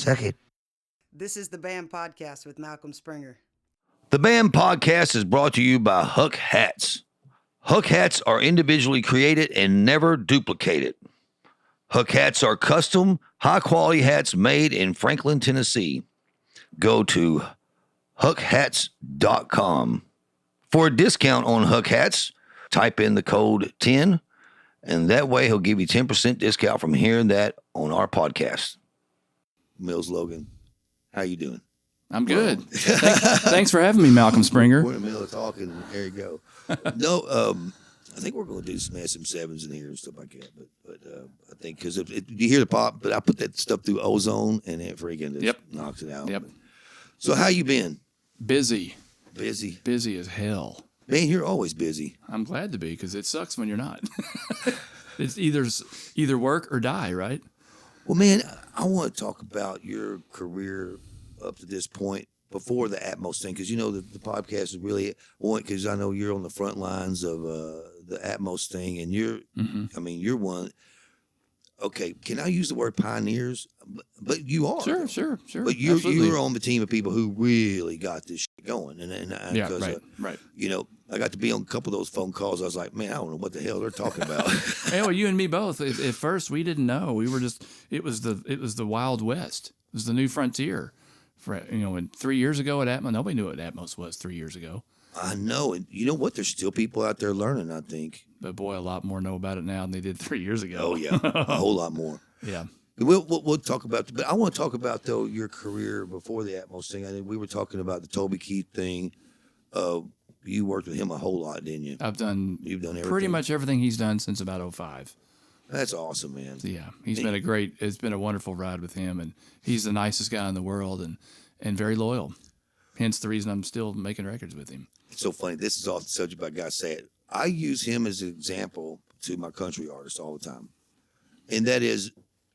second. This is the BAM Podcast with Malcolm Springer. The BAM Podcast is brought to you by Huck Hats. Huck Hats are individually created and never duplicated. Huck Hats are custom, high-quality hats made in Franklin, Tennessee. Go to huckhats.com. For a discount on Huck Hats, type in the code 10, and that way he'll give you 10% discount from hearing that on our podcast. Mills Logan, how you doing? I'm good. Thanks for having me, Malcolm Springer. We're in the middle of talking, and there you go. No, I think we're going to do some SM7s in here and stuff like that. But I think because you hear the pop, but I put that stuff through ozone, and it freaking just knocks it out. Yep. So how you been? Busy as hell. Man, you're always busy. I'm glad to be because it sucks when you're not. It's either work or die, right? Well, man, I want to talk about your career up to this point before the Atmos thing, because you know the podcast is really because I know you're on the front lines of the Atmos thing, and you're, I mean, you're one. Okay, can I use the word pioneers? But you are. Sure. But you're on the team of people who really got this shit going, and right. You know, I got to be on a couple of those phone calls. I was like, man, I don't know what the hell they're talking about. Hey, well, you and me both. At first, we didn't know. We were just. It was the Wild West. It was the new frontier. And 3 years ago at Atmos, nobody knew what Atmos was 3 years ago. I know, and you know what? There's still people out there learning, I think. But boy, a lot more know about it now than they did 3 years ago. Oh yeah, a whole lot more. Yeah. We'll talk about, but I want to talk about though your career before the Atmos thing. I mean, we were talking about the Toby Keith thing. You worked with him a whole lot, didn't you? You've done everything. Pretty much everything he's done since about 2005. That's awesome, man. So, yeah, it's been a wonderful ride with him, and he's the nicest guy in the world and very loyal. Hence the reason I'm still making records with him. It's so funny. This is off the subject, but I gotta say it. I use him as an example to my country artists all the time. And that is,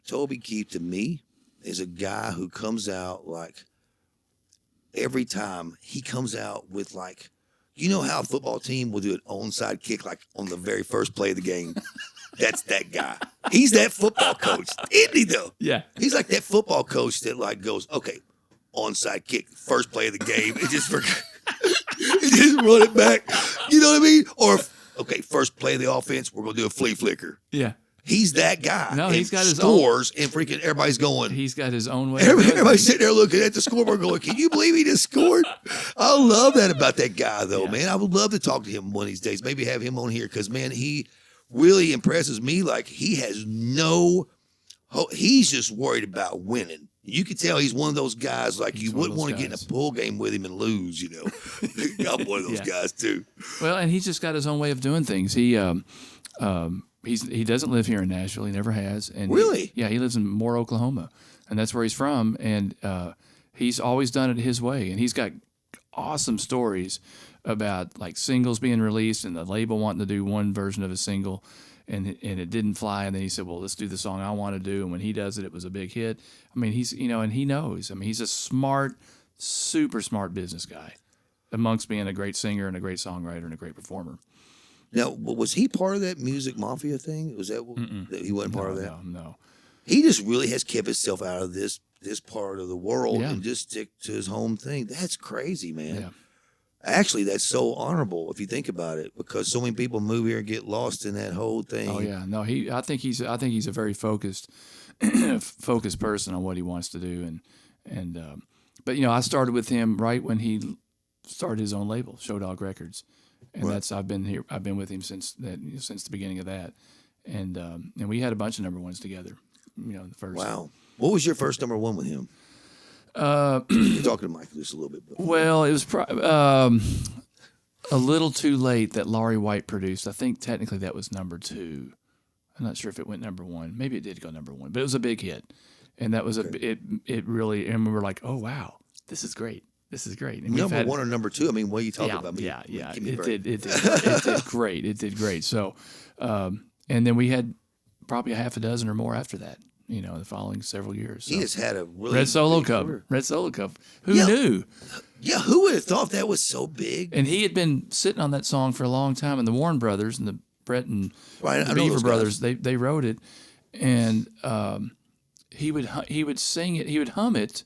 Toby Keith to me is a guy who comes out like every time he comes out with like, you know how a football team will do an onside kick like on the very first play of the game? That's that guy. He's that football coach, isn't he though? Yeah. He's like that football coach that like goes, okay, onside kick, first play of the game. It just just run it back. You know what I mean? Or, okay, first play of the offense, we're going to do a flea flicker. Yeah. He's that guy. No, he's got his scores, and freaking everybody's going. He's got his own way. Everybody's sitting there looking at the scoreboard going, can you believe he just scored? I love that about that guy, though, man. I would love to talk to him one of these days. Maybe have him on here because, man, he really impresses me. Like, he has no hope. He's just worried about winning. You can tell he's one of those guys like you wouldn't want to get in a pool game with him and lose, you know. I'm one of those guys too. Well, and he's just got his own way of doing things. He doesn't live here in Nashville. He never has. And really? He lives in Moore, Oklahoma, and that's where he's from. And he's always done it his way. And he's got awesome stories about like singles being released and the label wanting to do one version of a single. And it didn't fly, and then he said, "Well, let's do the song I want to do." And when he does it, it was a big hit. I mean, he's and he knows. I mean, he's a smart, super smart business guy, amongst being a great singer and a great songwriter and a great performer. Now, was he part of that music mafia thing? Was that he wasn't part of that? No. He just really has kept himself out of this part of the world and just stick to his home thing. That's crazy, man. Yeah. Actually, that's so honorable if you think about it, because so many people move here and get lost in that whole thing. Oh yeah, no, I think he's a very focused person on what he wants to do, but I started with him right when he started his own label, Show Dog Records, and I've been with him since the beginning of that, and we had a bunch of number ones together, the first. Wow, what was your first number one with him? You're talking to Mike just a little bit. Well, it was a little too late that Laurie White produced. I think technically that was number 2. I'm not sure if it went number 1. Maybe it did go number 1, but it was a big hit, and that was it really. And we were like, oh wow, this is great. And number 1 or number 2? I mean, what are you talking about? Yeah. It did great. It did great. So, and then we had probably a half a dozen or more after that. The following several years. So. He has had a really Red Solo Cup. Who knew? Yeah, who would have thought that was so big? And he had been sitting on that song for a long time, and the Warren brothers and the Brett and the Beaver brothers, they wrote it, and he would sing it, he would hum it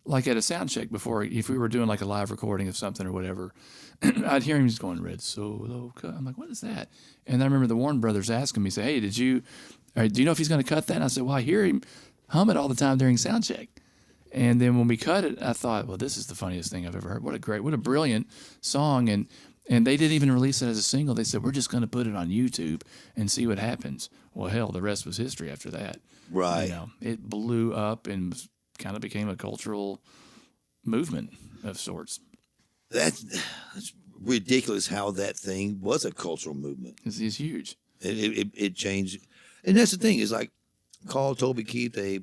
like at a sound check before, if we were doing like a live recording of something or whatever. I'd hear him just going red solo cut. I'm like, what is that? And I remember the Warren brothers asking me, say, hey, do you know if he's going to cut that? And I said, well, I hear him hum it all the time during sound check. And then when we cut it, I thought, well, this is the funniest thing I've ever heard. What a brilliant song. And they didn't even release it as a single. They said, we're just going to put it on YouTube and see what happens. Well, hell, the rest was history after that. Right. You know, it blew up and kind of became a cultural movement of sorts. That's ridiculous how that thing was a cultural movement. It's huge. It changed. And that's the thing, is like, call Toby Keith a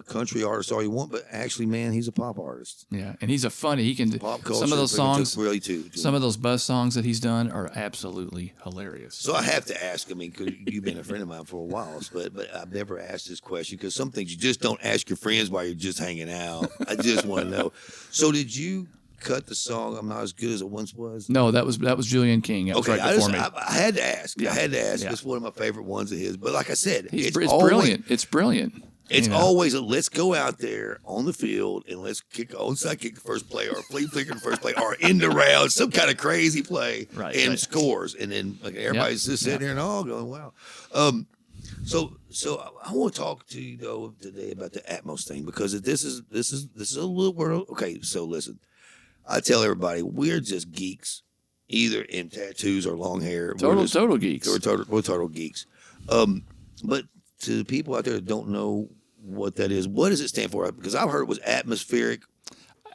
country artist all you want, but actually, man, he's a pop artist. Yeah, and he's he can do Pop culture, some of those songs. Really, too. Some of those buzz songs that he's done are absolutely hilarious. So I have to ask. I mean, because you've been a friend of mine for a while, but I've never asked this question, because some things you just don't ask your friends while you're just hanging out. I just want to know. So did you cut the song "I'm Not as Good as It Once Was"? No, that was Julian King. That was right before me. I had to ask. Yeah. I had to ask. Yeah. It's one of my favorite ones of his. But like I said, It's brilliant. It's brilliant. It's You know? always let's go out there on the field and let's onside kick the first play, or flea flicker the first play, or end the round, some kind of crazy play, and scores. And then everybody's just sitting there and all going, wow. So I want to talk to you though today about the Atmos thing, because this is a little world. Okay, so listen, I tell everybody we're just geeks, either in tattoos or long hair. Total geeks. We're total geeks. But to the people out there that don't know what that is, what does it stand for? Because I've heard it was atmospheric.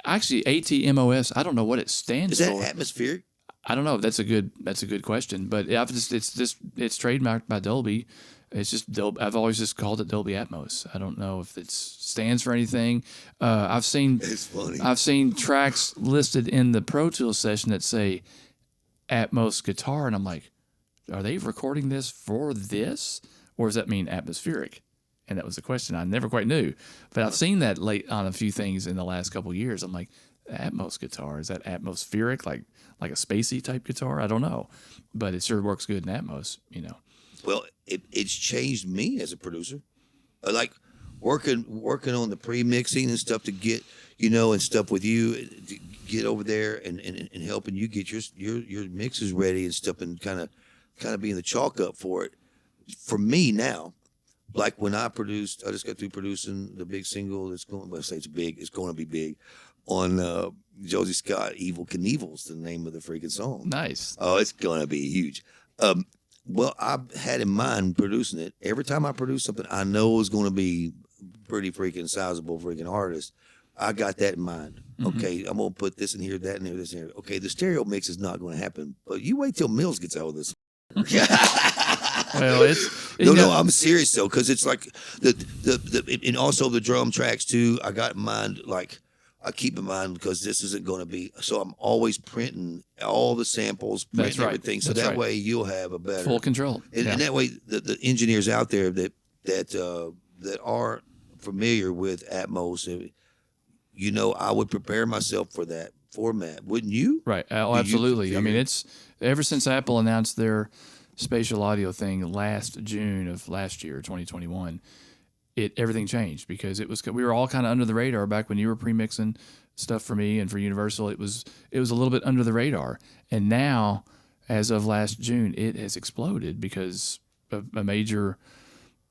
Actually, ATMOS. I don't know what it stands Is that for. atmospheric? I don't know. That's a good question. But it's trademarked by Dolby. It's just I've always just called it Dolby Atmos. I don't know if it stands for anything. I've seen It's funny. I've seen tracks listed in the Pro Tools session that say Atmos guitar, and I'm like, are they recording this for this, or does that mean atmospheric? And that was the question I never quite knew. But I've seen that late on a few things in the last couple of years. I'm like, Atmos guitar, is that atmospheric, like a spacey type guitar? I don't know, but it sure works good in Atmos, you know. Well, it's changed me as a producer. Like working on the pre-mixing and stuff to get, and stuff with you, to get over there and helping you get your mixes ready and stuff, and kind of being the chalk up for it. For me now, like when I just got through producing the big single that's going, well, I say it's big, it's going to be big, on Josie Scott, Evil Knievel's the name of the freaking song. Nice. Oh, it's going to be huge. Well, I've had in mind producing it. Every time I produce something I know is going to be pretty freaking sizable freaking artist, I got that in mind. Mm-hmm. Okay, I'm going to put this in here, that in here, this in here. Okay, the stereo mix is not going to happen, but you wait till Mills gets out of this. Well, No, I'm serious though, because it's like the and also the drum tracks too. I got in mind, like I keep in mind, because this isn't going to be. So I'm always printing all the samples, printing everything, so that way you'll have a better full control. And that way the engineers out there that are familiar with Atmos, I would prepare myself for that format, wouldn't you? Right. Oh, absolutely. I mean, it's ever since Apple announced their spatial audio thing last June of last year, 2021, everything changed, because we were all kind of under the radar back when you were pre-mixing stuff for me and for Universal. It was a little bit under the radar, and now, as of last June, it has exploded because a major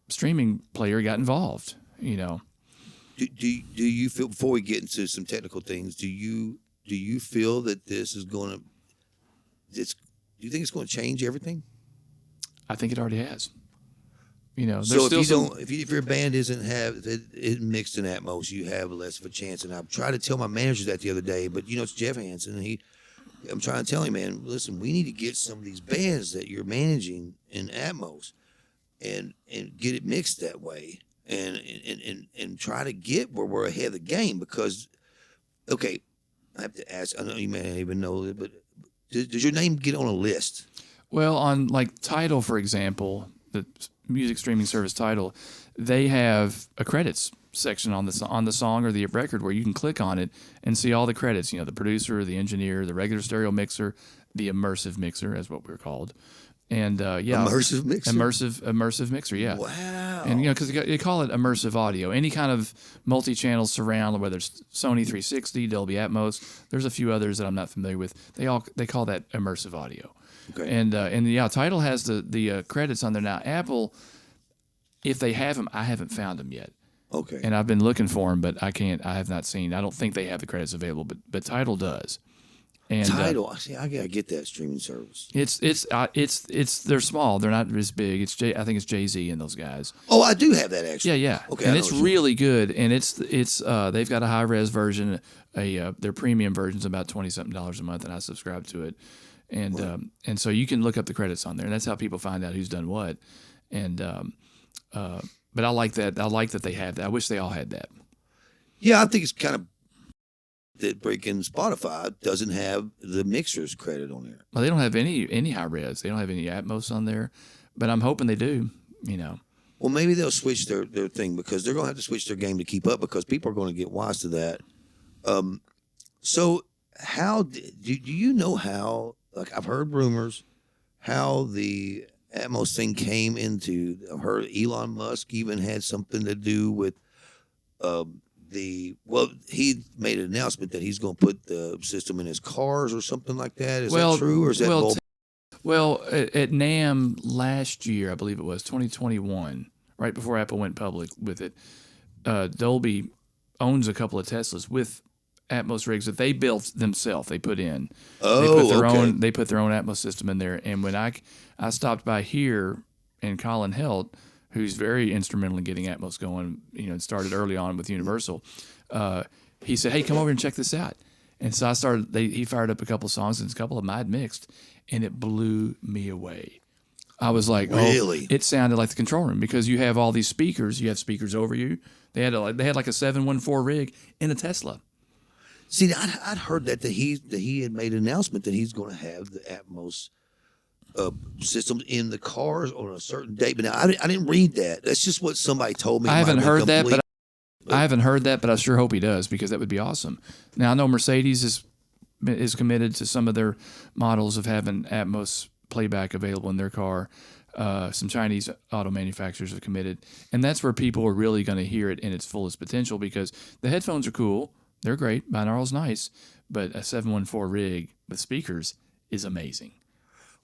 streaming player got involved. Do you feel, before we get into some technical things, do you feel that this is going to? Do you think it's going to change everything? I think it already has. So if your band isn't mixed in Atmos, you have less of a chance. And I've tried to tell my manager that the other day, but it's Jeff Hansen, and I'm trying to tell him, man, listen, we need to get some of these bands that you're managing in Atmos, and get it mixed that way, and try to get where we're ahead of the game. Because, okay, I have to ask. I know you may not even know it, but does your name get on a list? Well, on like Tidal, for example, the music streaming service Tidal, they have a credits section on the song or the record where you can click on it and see all the credits. The producer, the engineer, the regular stereo mixer, the immersive mixer, as what we're called, And Immersive mixer? Immersive mixer, yeah. Wow. And because they call it immersive audio, any kind of multi-channel surround, whether it's Sony 360, Dolby Atmos, there's a few others that I'm not familiar with. They call that immersive audio. Okay. And Tidal has the credits on there now. Apple, if they have them, I haven't found them yet. Okay. And I've been looking for them, but I have not seen. I don't think they have the credits available, but Tidal does. And Tidal, see, I gotta get that streaming service. It's they're small. They're not as big. I think it's Jay-Z and those guys. Oh, I do have that actually. Yeah. Okay. And it's really good. And it's they've got a high res version. Their premium version's about $20-something a month, and I subscribe to it. And so you can look up the credits on there, and that's how people find out who's done what. And but I like that. I like that they have that. I wish they all had that. Yeah, I think it's kind of that breaking Spotify doesn't have the mixers credit on there. Well, they don't have any high res. They don't have any Atmos on there, but I'm hoping they do. Well, maybe they'll switch their thing because they're going to have to switch their game to keep up because people are going to get wise to that. So how do you know how? Like I've heard rumors how the Atmos thing came into. I've heard Elon Musk even had something to do with he made an announcement that he's going to put the system in his cars or something like that. Is that true or is that bull? Well, at NAMM last year, I believe it was 2021, right before Apple went public with it, Dolby owns a couple of Teslas with Atmos rigs that they built themselves. They put in. They put their own Atmos system in there. And when I stopped by here, and Colin Helt, who's very instrumental in getting Atmos going, and started early on with Universal, he said, "Hey, come over and check this out." And so I started. He fired up a couple songs, and a couple of them I'd mixed, and it blew me away. I was like, "Really?" It sounded like the control room because you have all these speakers. You have speakers over you. They had like a 714 rig in a Tesla. See, I'd heard that he had made an announcement that he's going to have the Atmos systems in the cars on a certain date. But now I didn't read that. That's just what somebody told me. I haven't heard that, but I sure hope he does because that would be awesome. Now I know Mercedes is committed to some of their models of having Atmos playback available in their car. Some Chinese auto manufacturers are committed, and that's where people are really going to hear it in its fullest potential because the headphones are cool. They're great. Binaural's nice, but a 714 rig with speakers is amazing.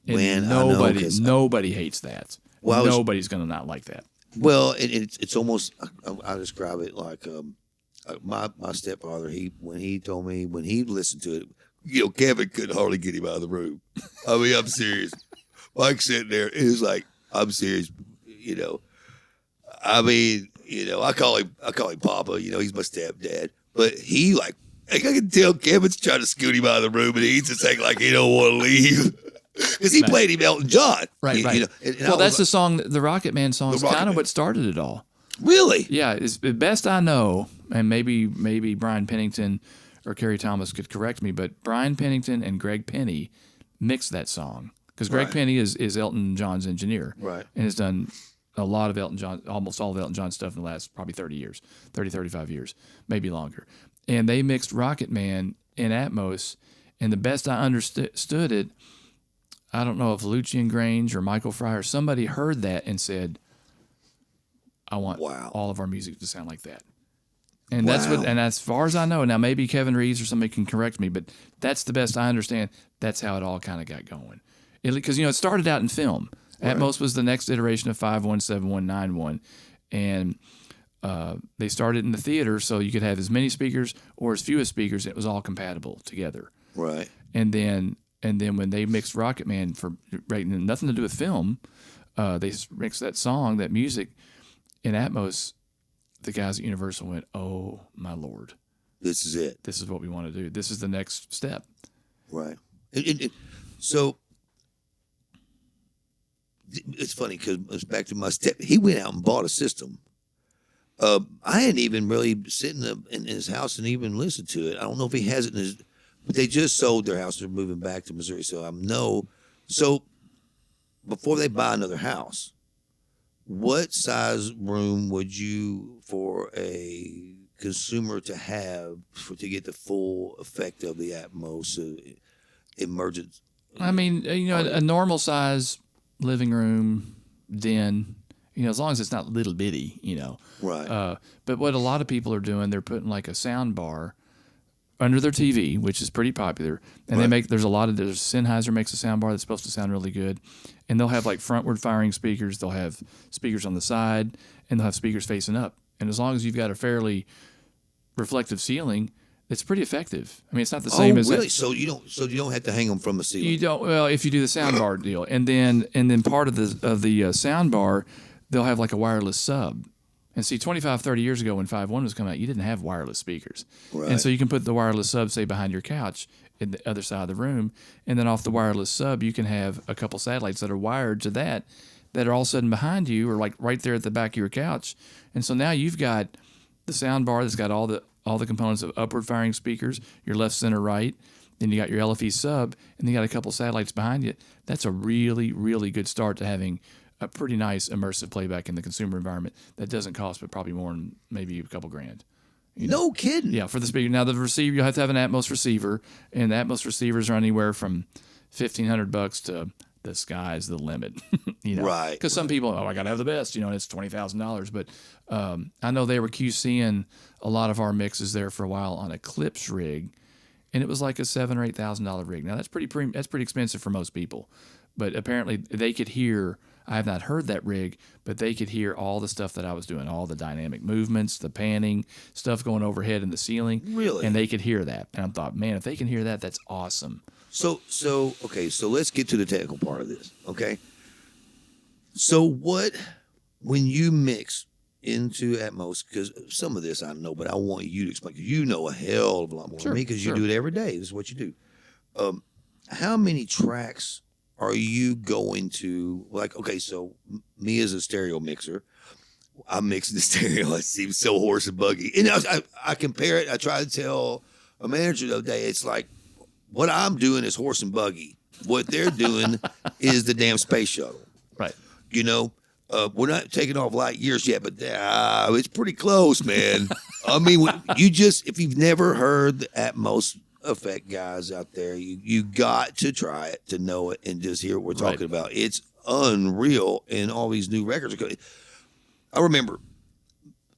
And nobody hates that. Well, nobody's going to not like that. Well, it's almost, I describe it like my stepfather, when he told me, when he listened to it, Kevin couldn't hardly get him out of the room. I mean, I'm serious. Mike's sitting there, and it's like, I'm serious, I mean, I call him Papa, he's my stepdad. But he I can tell Kevin's trying to scoot him out of the room, and he's just acting like he don't want to leave because he played him Elton John. Right. Well, that's the song, the Rocket Man song is kind of what started it all. Really? Yeah, it's the best I know, and maybe Brian Pennington or Kerry Thomas could correct me, but Brian Pennington and Greg Penny mixed that song because Greg Penny is Elton John's engineer, right, and has done a lot of Elton John, almost all of Elton John stuff in the last probably 35 years, maybe longer. And they mixed Rocket Man in Atmos, and the best I understood it, I don't know if Lucian Grange or Michael Fry or somebody heard that and said, "I want all of our music to sound like that." And that's as far as I know, now maybe Kevin Reeves or somebody can correct me, but that's the best I understand. That's how it all kind of got going. Because, it started out in film. Right. Atmos was the next iteration of 517191, and they started in the theater so you could have as many speakers or as few as speakers. It was all compatible together. Right. And then when they mixed Rocket Man for nothing to do with film, they mixed that song, that music in Atmos. The guys at Universal went, "Oh my Lord, this is it. This is what we want to do. This is the next step." Right. So it's funny because it's back to my step. He went out and bought a system. I hadn't even really sit in his house and even listened to it. I don't know if he has it in his, but they just sold their house. They're moving back to Missouri. So before they buy another house, what size room would you, for a consumer to have to get the full effect of the Atmos emergence? I mean, a normal size living room, den. As long as it's not little bitty, Right. But what a lot of people are doing, they're putting like a sound bar under their TV, which is pretty popular. And there's Sennheiser makes a sound bar that's supposed to sound really good. And they'll have like frontward firing speakers. They'll have speakers on the side, and they'll have speakers facing up. And as long as you've got a fairly reflective ceiling, it's pretty effective. I mean, it's not the same as really? So you don't have to hang them from the ceiling. you don't. Well, if you do the sound bar deal, and then part of the sound bar, they'll have like a wireless sub. And see, 25, 30 years ago when 5.1 was coming out, you didn't have wireless speakers. Right. And so you can put the wireless sub, say, behind your couch in the other side of the room. And then off the wireless sub, you can have a couple satellites that are wired to that are all of a sudden behind you or like right there at the back of your couch. And so now you've got the sound bar that's got all the components of upward firing speakers, your left, center, right. Then you got your LFE sub, and you got a couple satellites behind you. That's a really, really good start to having a pretty nice immersive playback in the consumer environment that doesn't cost but probably more than maybe a couple grand. No kidding. Yeah, for the speaker. Now the receiver, you'll have to have an Atmos receiver, and the Atmos receivers are anywhere from $1,500 to the sky's the limit. Right. Because some people, I got to have the best, and it's $20,000. But I know they were QCing a lot of our mixes there for a while on a Clips rig, and it was like a $7,000 or $8,000 rig. Now that's pretty expensive for most people, but apparently they could hear. I have not heard that rig, but they could hear all the stuff that I was doing, all the dynamic movements, the panning, stuff going overhead in the ceiling. Really? And they could hear that. And I thought, man, if they can hear that, that's awesome. So let's get to the technical part of this, okay? So when you mix into Atmos, because some of this I know, but I want you to explain, because you know a hell of a lot more than me, because you do it every day. This is what you do. How many tracks are you going to, like, okay, so me as a stereo mixer, I'm mixing the stereo. It seems so horse and buggy. And I compare it. I try to tell a manager the other day, it's like, what I'm doing is horse and buggy. What they're doing is the damn space shuttle. Right. We're not taking off light years yet, but it's pretty close, man. I mean, if you've never heard the Atmos effect, guys out there, you got to try it to know it and just hear what we're talking about. It's unreal, and all these new records are coming. I remember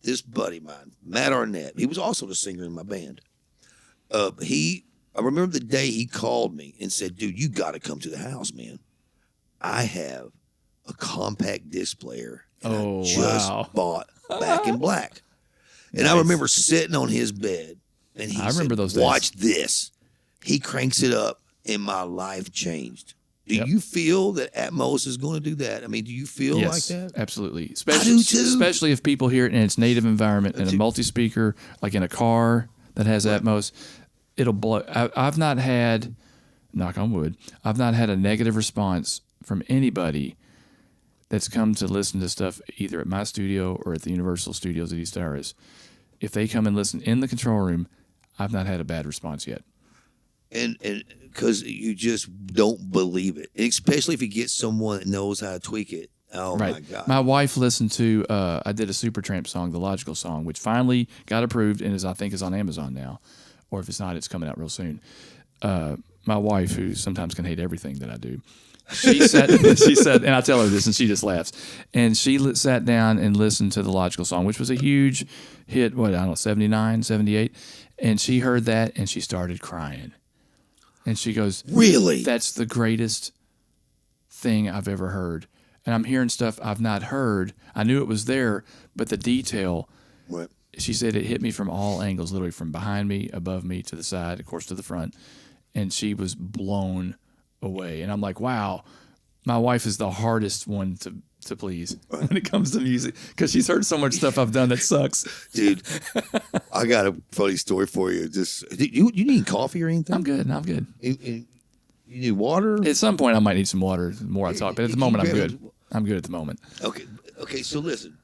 this buddy of mine, Matt Arnett. He was also the singer in my band. I remember the day he called me and said, dude, you got to come to the house, man. I have a compact disc player, and I just bought Back in Black. And I remember sitting on his bed, and he said, those days. Watch this. He cranks it up, and my life changed. Do you feel that Atmos is going to do that? I mean, do you feel like that? Absolutely. I do too. Especially if people hear it in its native environment, in a multi-speaker, like in a car that has Atmos, it'll blow. I've not had, knock on wood, I've not had a negative response from anybody that's come to listen to stuff either at my studio or at the Universal Studios at East Iris. If they come and listen in the control room, I've not had a bad response yet. And because you just don't believe it, and especially if you get someone that knows how to tweak it. Oh, my God. My wife listened to, I did a Supertramp song, The Logical Song, which finally got approved and I think is on Amazon now. Or if it's not, it's coming out real soon. My wife, who sometimes can hate everything that I do, she said, and I tell her this and she just laughs. And she sat down and listened to The Logical Song, which was a huge hit, 79, 78. And she heard that and she started crying. And she goes, really? That's the greatest thing I've ever heard. And I'm hearing stuff I've not heard. I knew it was there, but the detail, right. She said it hit me from all angles, literally from behind me, above me, to the side, of course, to the front. And she was blown away. And I'm like, wow, my wife is the hardest one to please when it comes to music, because she's heard so much stuff I've done that sucks. Dude, I got a funny story for you. You need coffee or anything? I'm good. You need water? At some point, I might need some water the more I talk, but at the moment, I'm good. I'm good at the moment. Okay. So listen,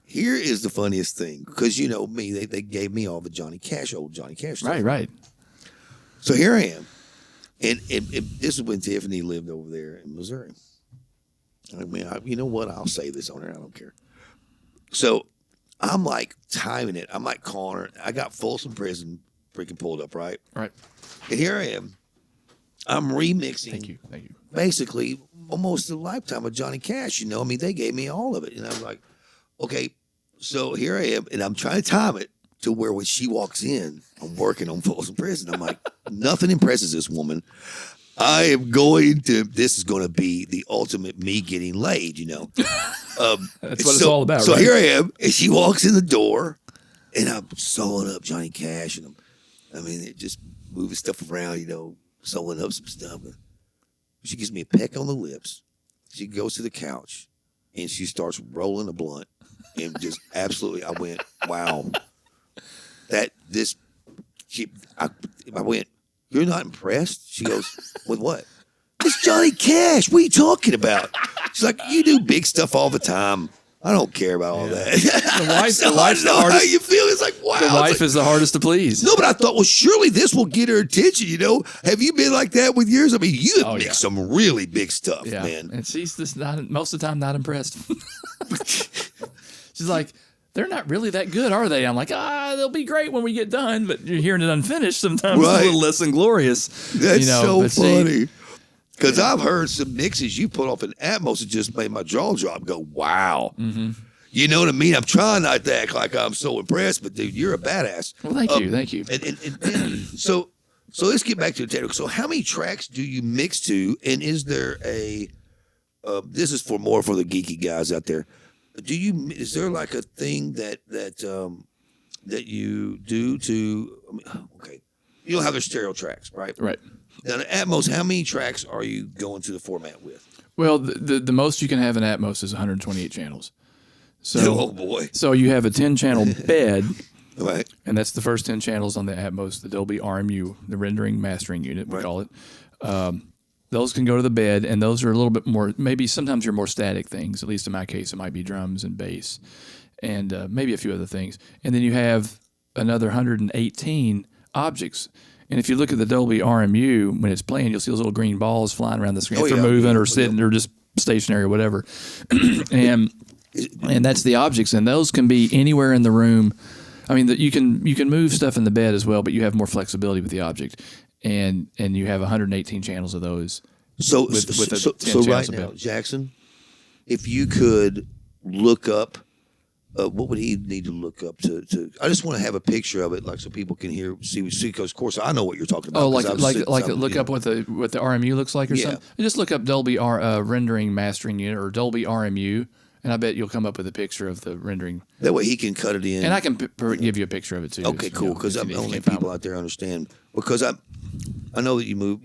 here is the funniest thing, because you know me, they gave me all the old Johnny Cash stuff. Right. So here I am, and this is when Tiffany lived over there in Missouri. I mean, you know what? I'll say this on her. I don't care. So I'm like timing it. I'm like calling her. I got Folsom Prison freaking pulled up, right? Right. And here I am. I'm remixing. Thank you. Basically, almost a lifetime of Johnny Cash. I mean, they gave me all of it, and I'm like, okay, so here I am, and I'm trying to time it to where when she walks in, I'm working on Folsom Prison. I'm like, nothing impresses this woman. I am going to. This is going to be the ultimate me getting laid. That's what it's all about. So right? here I am, and she walks in the door, and I'm sewing up Johnny Cash, and just moving stuff around, sewing up some stuff. She gives me a peck on the lips. She goes to the couch, and she starts rolling a blunt, and just absolutely, I went, wow. I went, you're not impressed? She goes, with what? It's Johnny Cash. What are you talking about? She's like, you do big stuff all the time. I don't care about all that. The wife's the how hardest. you feel? It's like, wow. The wife is the hardest to please. No, but I thought, well, surely this will get her attention, Have you been like that with yours? I mean, you have mixed some really big stuff, man. And she's just most of the time not impressed. She's like, they're not really that good, are they? I'm like, they'll be great when we get done, but you're hearing it unfinished sometimes. It's a little less than glorious. That's so funny. Because I've heard some mixes you put off in Atmos that just made my jaw drop. Go, wow. Mm-hmm. You know what I mean? I'm trying not to act like I'm so impressed, but dude, you're a badass. Well, thank you. And so let's get back to the technical. So how many tracks do you mix to? And is there this is for the geeky guys out there. Is there like a thing that you do to? Okay, have their stereo tracks, right? Right. Now, in Atmos, how many tracks are you going to the format with? Well, the most you can have in Atmos is 128 channels. So, oh boy! So you have a 10-channel bed, right? And that's the first 10 channels on the Atmos, the Dolby RMU, the rendering mastering unit, we call it. Those can go to the bed, and those are a little bit more. Maybe sometimes you're more static things. At least in my case, it might be drums and bass, and maybe a few other things. And then you have another 118 objects. And if you look at the Dolby RMU, when it's playing, you'll see those little green balls flying around the screen. If they're moving or sitting or just stationary or whatever. and that's the objects. And those can be anywhere in the room. I mean, you can move stuff in the bed as well, but you have more flexibility with the object. And you have 118 channels of those. So right now, bed. Jackson, if you could look up, what would he need to look up to? I just want to have a picture of it, like so people can see. Because of course I know what you're talking about. Oh, look up what the RMU looks like or something. And just look up Dolby rendering mastering unit or Dolby RMU, and I bet you'll come up with a picture of the rendering. That way he can cut it in, and I can give you a picture of it too. Okay, cool. Because I'm only people out there understand because I know that you move.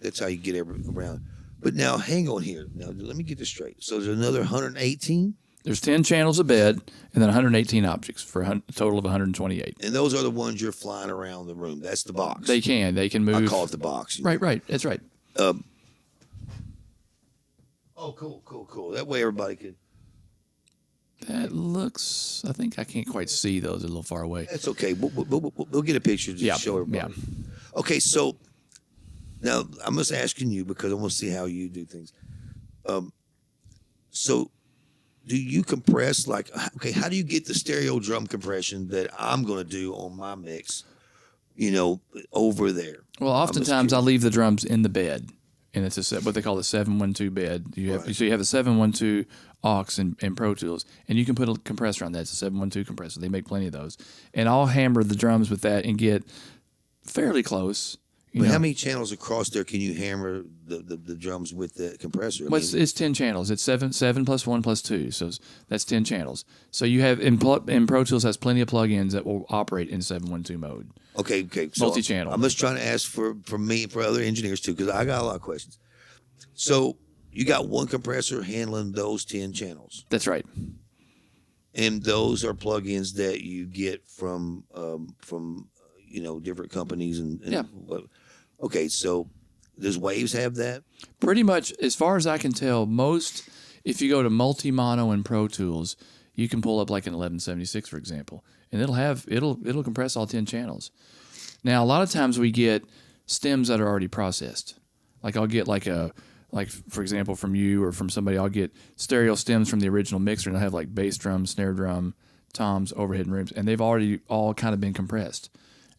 That's how you get around. But now, hang on here. Now, let me get this straight. So there's another 118. There's 10 channels of bed and then 118 objects for a total of 128. And those are the ones you're flying around the room. That's the box. They can move. I call it the box. Right. That's right. Oh, cool. That way everybody could. That looks. I think I can't quite see those. A little far away. That's okay. We'll get a picture to show everybody. Yeah. Okay, so now I'm just asking you because I want to see how you do things. So. Do you compress how do you get the stereo drum compression that I'm going to do on my mix, over there? Well, oftentimes I leave the drums in the bed, and it's what they call the 712 bed. So you have a 712 aux in Pro Tools, and you can put a compressor on that. It's a 712 compressor. They make plenty of those, and I'll hammer the drums with that and get fairly close. But how many channels across there can you hammer the drums with the compressor? It's 10 channels. It's 7 plus 1 plus 2. So that's 10 channels. So you have in Pro Tools has plenty of plugins that will operate in 712 mode. Okay. So multi-channel. I'm just trying to ask for me for other engineers too because I got a lot of questions. So you got one compressor handling those 10 channels. That's right. And those are plugins that you get from different companies and yeah. Okay, so does Waves have that? Pretty much, as far as I can tell, if you go to multi-mono and Pro Tools, you can pull up like an 1176, for example, and it'll compress all 10 channels. Now, a lot of times we get stems that are already processed. Like I'll get for example, from you or from somebody, I'll get stereo stems from the original mixer, and I'll have like bass drum, snare drum, toms, overhead and rooms, and they've already all kind of been compressed.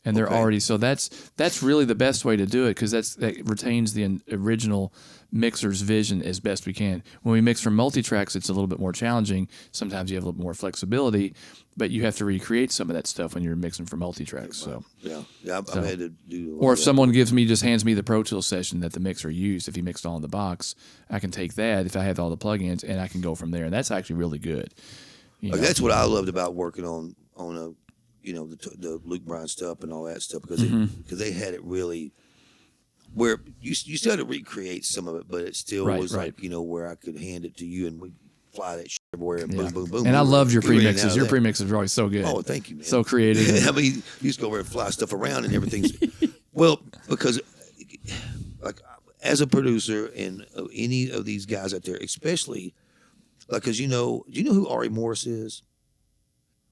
and they're Okay. already so that's really the best way to do it because that retains the original mixer's vision as best we can. When we mix from multi-tracks, it's a little bit more challenging. Sometimes you have a little more flexibility, but you have to recreate some of that stuff when you're mixing from multi-tracks. So I've had to do. or if someone hands me the Pro Tools session that the mixer used, if he mixed all in the box, I can take that if I have all the plugins and I can go from there. And that's actually really good. You know? That's what I loved about working on a, the Luke Bryan stuff and all that stuff because they had it really where you still had to recreate some of it, but it still was like where I could hand it to you and we fly that shit everywhere and boom, boom, boom. And I loved your we ran premixes. out of Your that. premixes are always so good. Oh, thank you, man. So creative. I mean, you used to go over and fly stuff around and everything's well because like as a producer and any of these guys out there, especially like because do you know who Ari Morris is?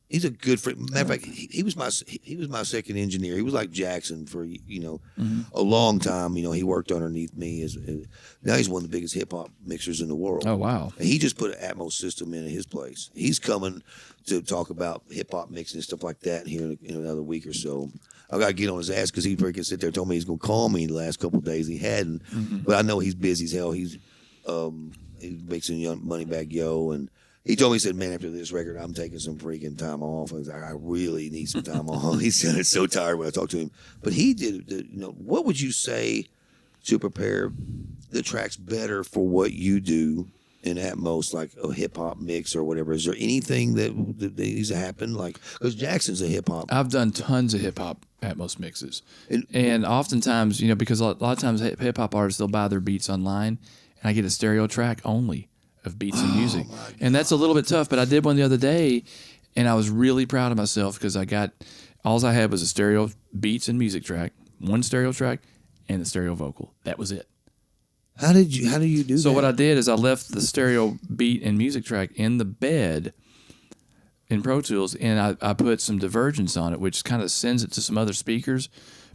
He's a good friend. Matter of fact, he was my second engineer. He was like Jackson for a long time. He worked underneath me. Now he's one of the biggest hip hop mixers in the world. Oh wow! And he just put an Atmos system in his place. He's coming to talk about hip hop mixing and stuff like that here in another week or so. I got to get on his ass because he freaking sit there and told me he's going to call me the last couple of days. He hadn't, but I know he's busy as hell. He's mixing Moneybag Yo and. He told me, he said, man, after this record, I'm taking some freaking time off. I was like, I really need some time off. He sounded so tired when I talked to him. But he did, what would you say to prepare the tracks better for what you do in Atmos, like a hip-hop mix or whatever? Is there anything that needs to happen? Like, because Jackson's a hip-hop. I've done tons of hip-hop Atmos mixes. And oftentimes, because a lot of times hip-hop artists, they'll buy their beats online, and I get a stereo track only of beats and music. And that's a little bit tough, but I did one the other day and I was really proud of myself because all I had was a stereo beats and music track, one stereo track and a stereo vocal. That was it. How do you do that? So what I did is I left the stereo beat and music track in the bed in Pro Tools and I put some divergence on it, which kind of sends it to some other speakers,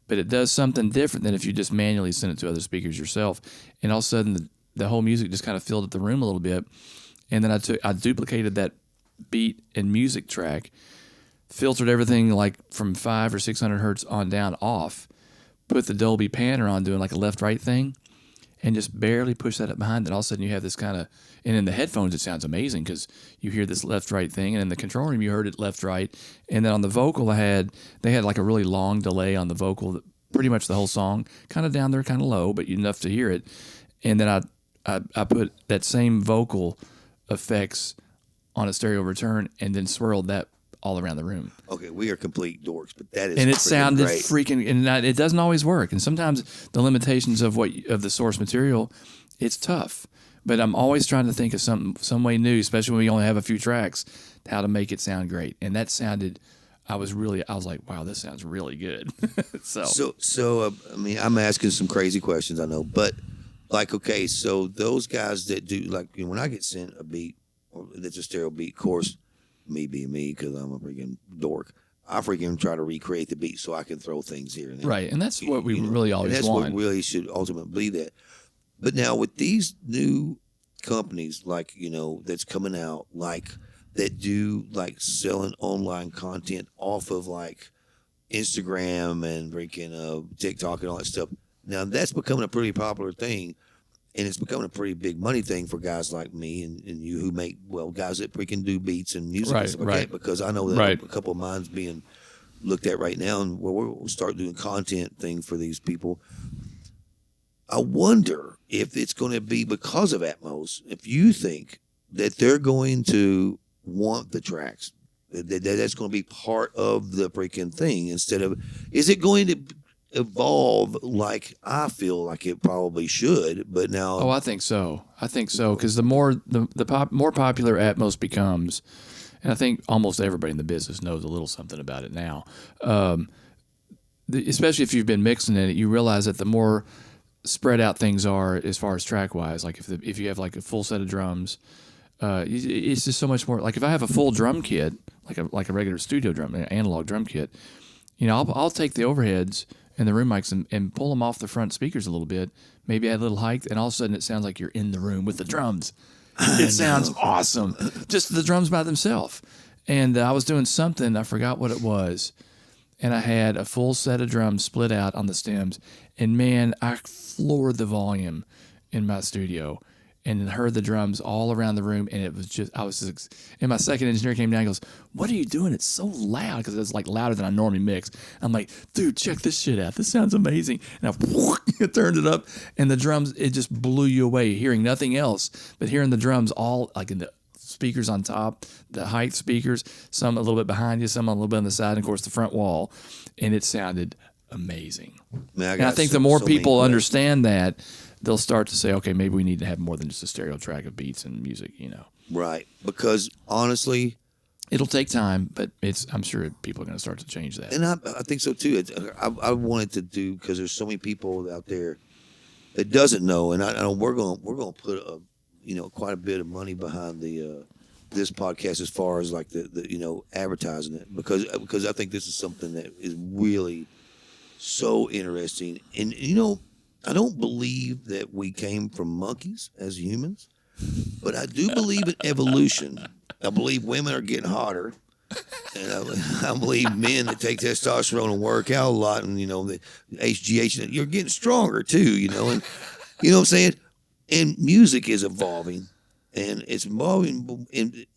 but it does something different than if you just manually send it to other speakers yourself. And all of a sudden the whole music just kind of filled up the room a little bit. And then I duplicated that beat and music track, filtered everything like from 500 or 600 hertz on down off, put the Dolby panner on doing like a left-right thing, and just barely push that up behind it. All of a sudden you have this kind of, and in the headphones it sounds amazing because you hear this left-right thing, and in the control room you heard it left-right. And then on the vocal they had like a really long delay on the vocal, pretty much the whole song, kind of down there, kind of low, but enough to hear it. And then I put that same vocal effects on a stereo return and then swirled that all around the room. Okay, we are complete dorks, but that is and it sounded great. freaking. And it doesn't always work. And sometimes the limitations of the source material, it's tough. But I'm always trying to think of some way new, especially when we only have a few tracks, how to make it sound great. And that sounded. I was like, wow, this sounds really good. So I mean, I'm asking some crazy questions, I know, but. Like, okay, so those guys that do, like, when I get sent a beat, or that's a stereo beat, of course, me being me, because I'm a freaking dork, I freaking try to recreate the beat so I can throw things here and there. Right, and that's what we really always and that's want. what really should ultimately be that. But now with these new companies, like, that's coming out, like, that do, like, selling online content off of, like, Instagram and freaking TikTok and all that stuff, now, that's becoming a pretty popular thing, and it's becoming a pretty big money thing for guys like me and you who make, guys that freaking do beats and music and stuff like that, because I know that a couple of mine's being looked at right now, and we'll start doing content thing for these people. I wonder if it's going to be because of Atmos, if you think that they're going to want the tracks, that's going to be part of the freaking thing instead of, is it going to evolve like I feel like it probably should, but now. Oh, I think so. Because the more more popular Atmos becomes, and I think almost everybody in the business knows a little something about it now. Especially if you've been mixing in it, you realize that the more spread out things are as far as track wise. Like if you have like a full set of drums, it's just so much more. Like if I have a full drum kit, like a regular studio drum, an analog drum kit, I'll take the overheads and the room mics and pull them off the front speakers a little bit, maybe add a little hike, and all of a sudden it sounds like you're in the room with the drums. It sounds awesome. Just the drums by themselves. And I was doing something, I forgot what it was, and I had a full set of drums split out on the stems. And man, I floored the volume in my studio and heard the drums all around the room. And it was just, and my second engineer came down and goes, "What are you doing? It's so loud." Because it's like louder than I normally mix. I'm like, "Dude, check this shit out. This sounds amazing." And I turned it up, and the drums, it just blew you away, hearing nothing else, but hearing the drums all like in the speakers on top, the height speakers, some a little bit behind you, some a little bit on the side, and of course the front wall. And it sounded amazing. Man, and I think the more people understand that, they'll start to say, okay, maybe we need to have more than just a stereo track of beats and music, Right. Because honestly, it'll take time, but I'm sure people are going to start to change that. And I think so too. I wanted to do, because there's so many people out there that doesn't know, and I know we're going to put quite a bit of money behind this podcast as far as like the advertising it, because I think this is something that is really so interesting. And I don't believe that we came from monkeys as humans, but I do believe in evolution. I believe women are getting hotter, and I believe men that take testosterone and work out a lot, and the HGH, you're getting stronger too. And you know what I'm saying. And music is evolving, and it's evolving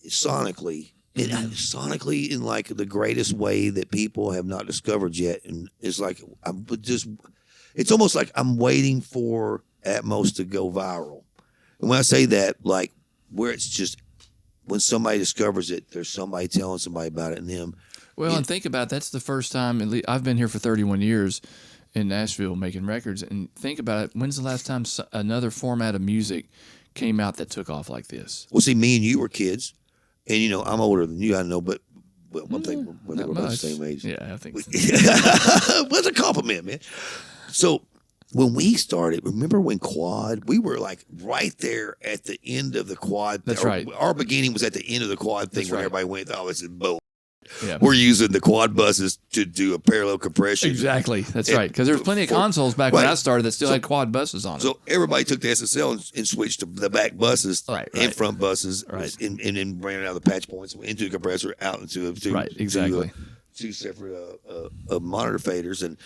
sonically. And sonically in like the greatest way that people have not discovered yet. And it's like it's almost like I'm waiting for Atmos to go viral. And when I say that, like where it's just when somebody discovers it, there's somebody telling somebody about it, and them. Well, and think about it, that's the first time. At least I've been here for 31 years in Nashville making records, and think about it. When's the last time another format of music came out that took off like this? Well, see, me and you were kids. And, I'm older than you, I know, but one thing, we're about the same age. Yeah, I think so. What's a compliment, man? So when we started, remember when Quad, we were like right there at the end of the Quad. That's right. Our beginning was at the end of the Quad thing. That's where everybody went, "Oh, this is bull." Yeah. We're using the Quad buses to do a parallel compression. Exactly. That's right. Because there was plenty of consoles back when I started that still had Quad buses on them. So everybody took the SSL and switched to the back buses and front buses, and then ran it out of the patch points into the compressor, out into two separate monitor faders, and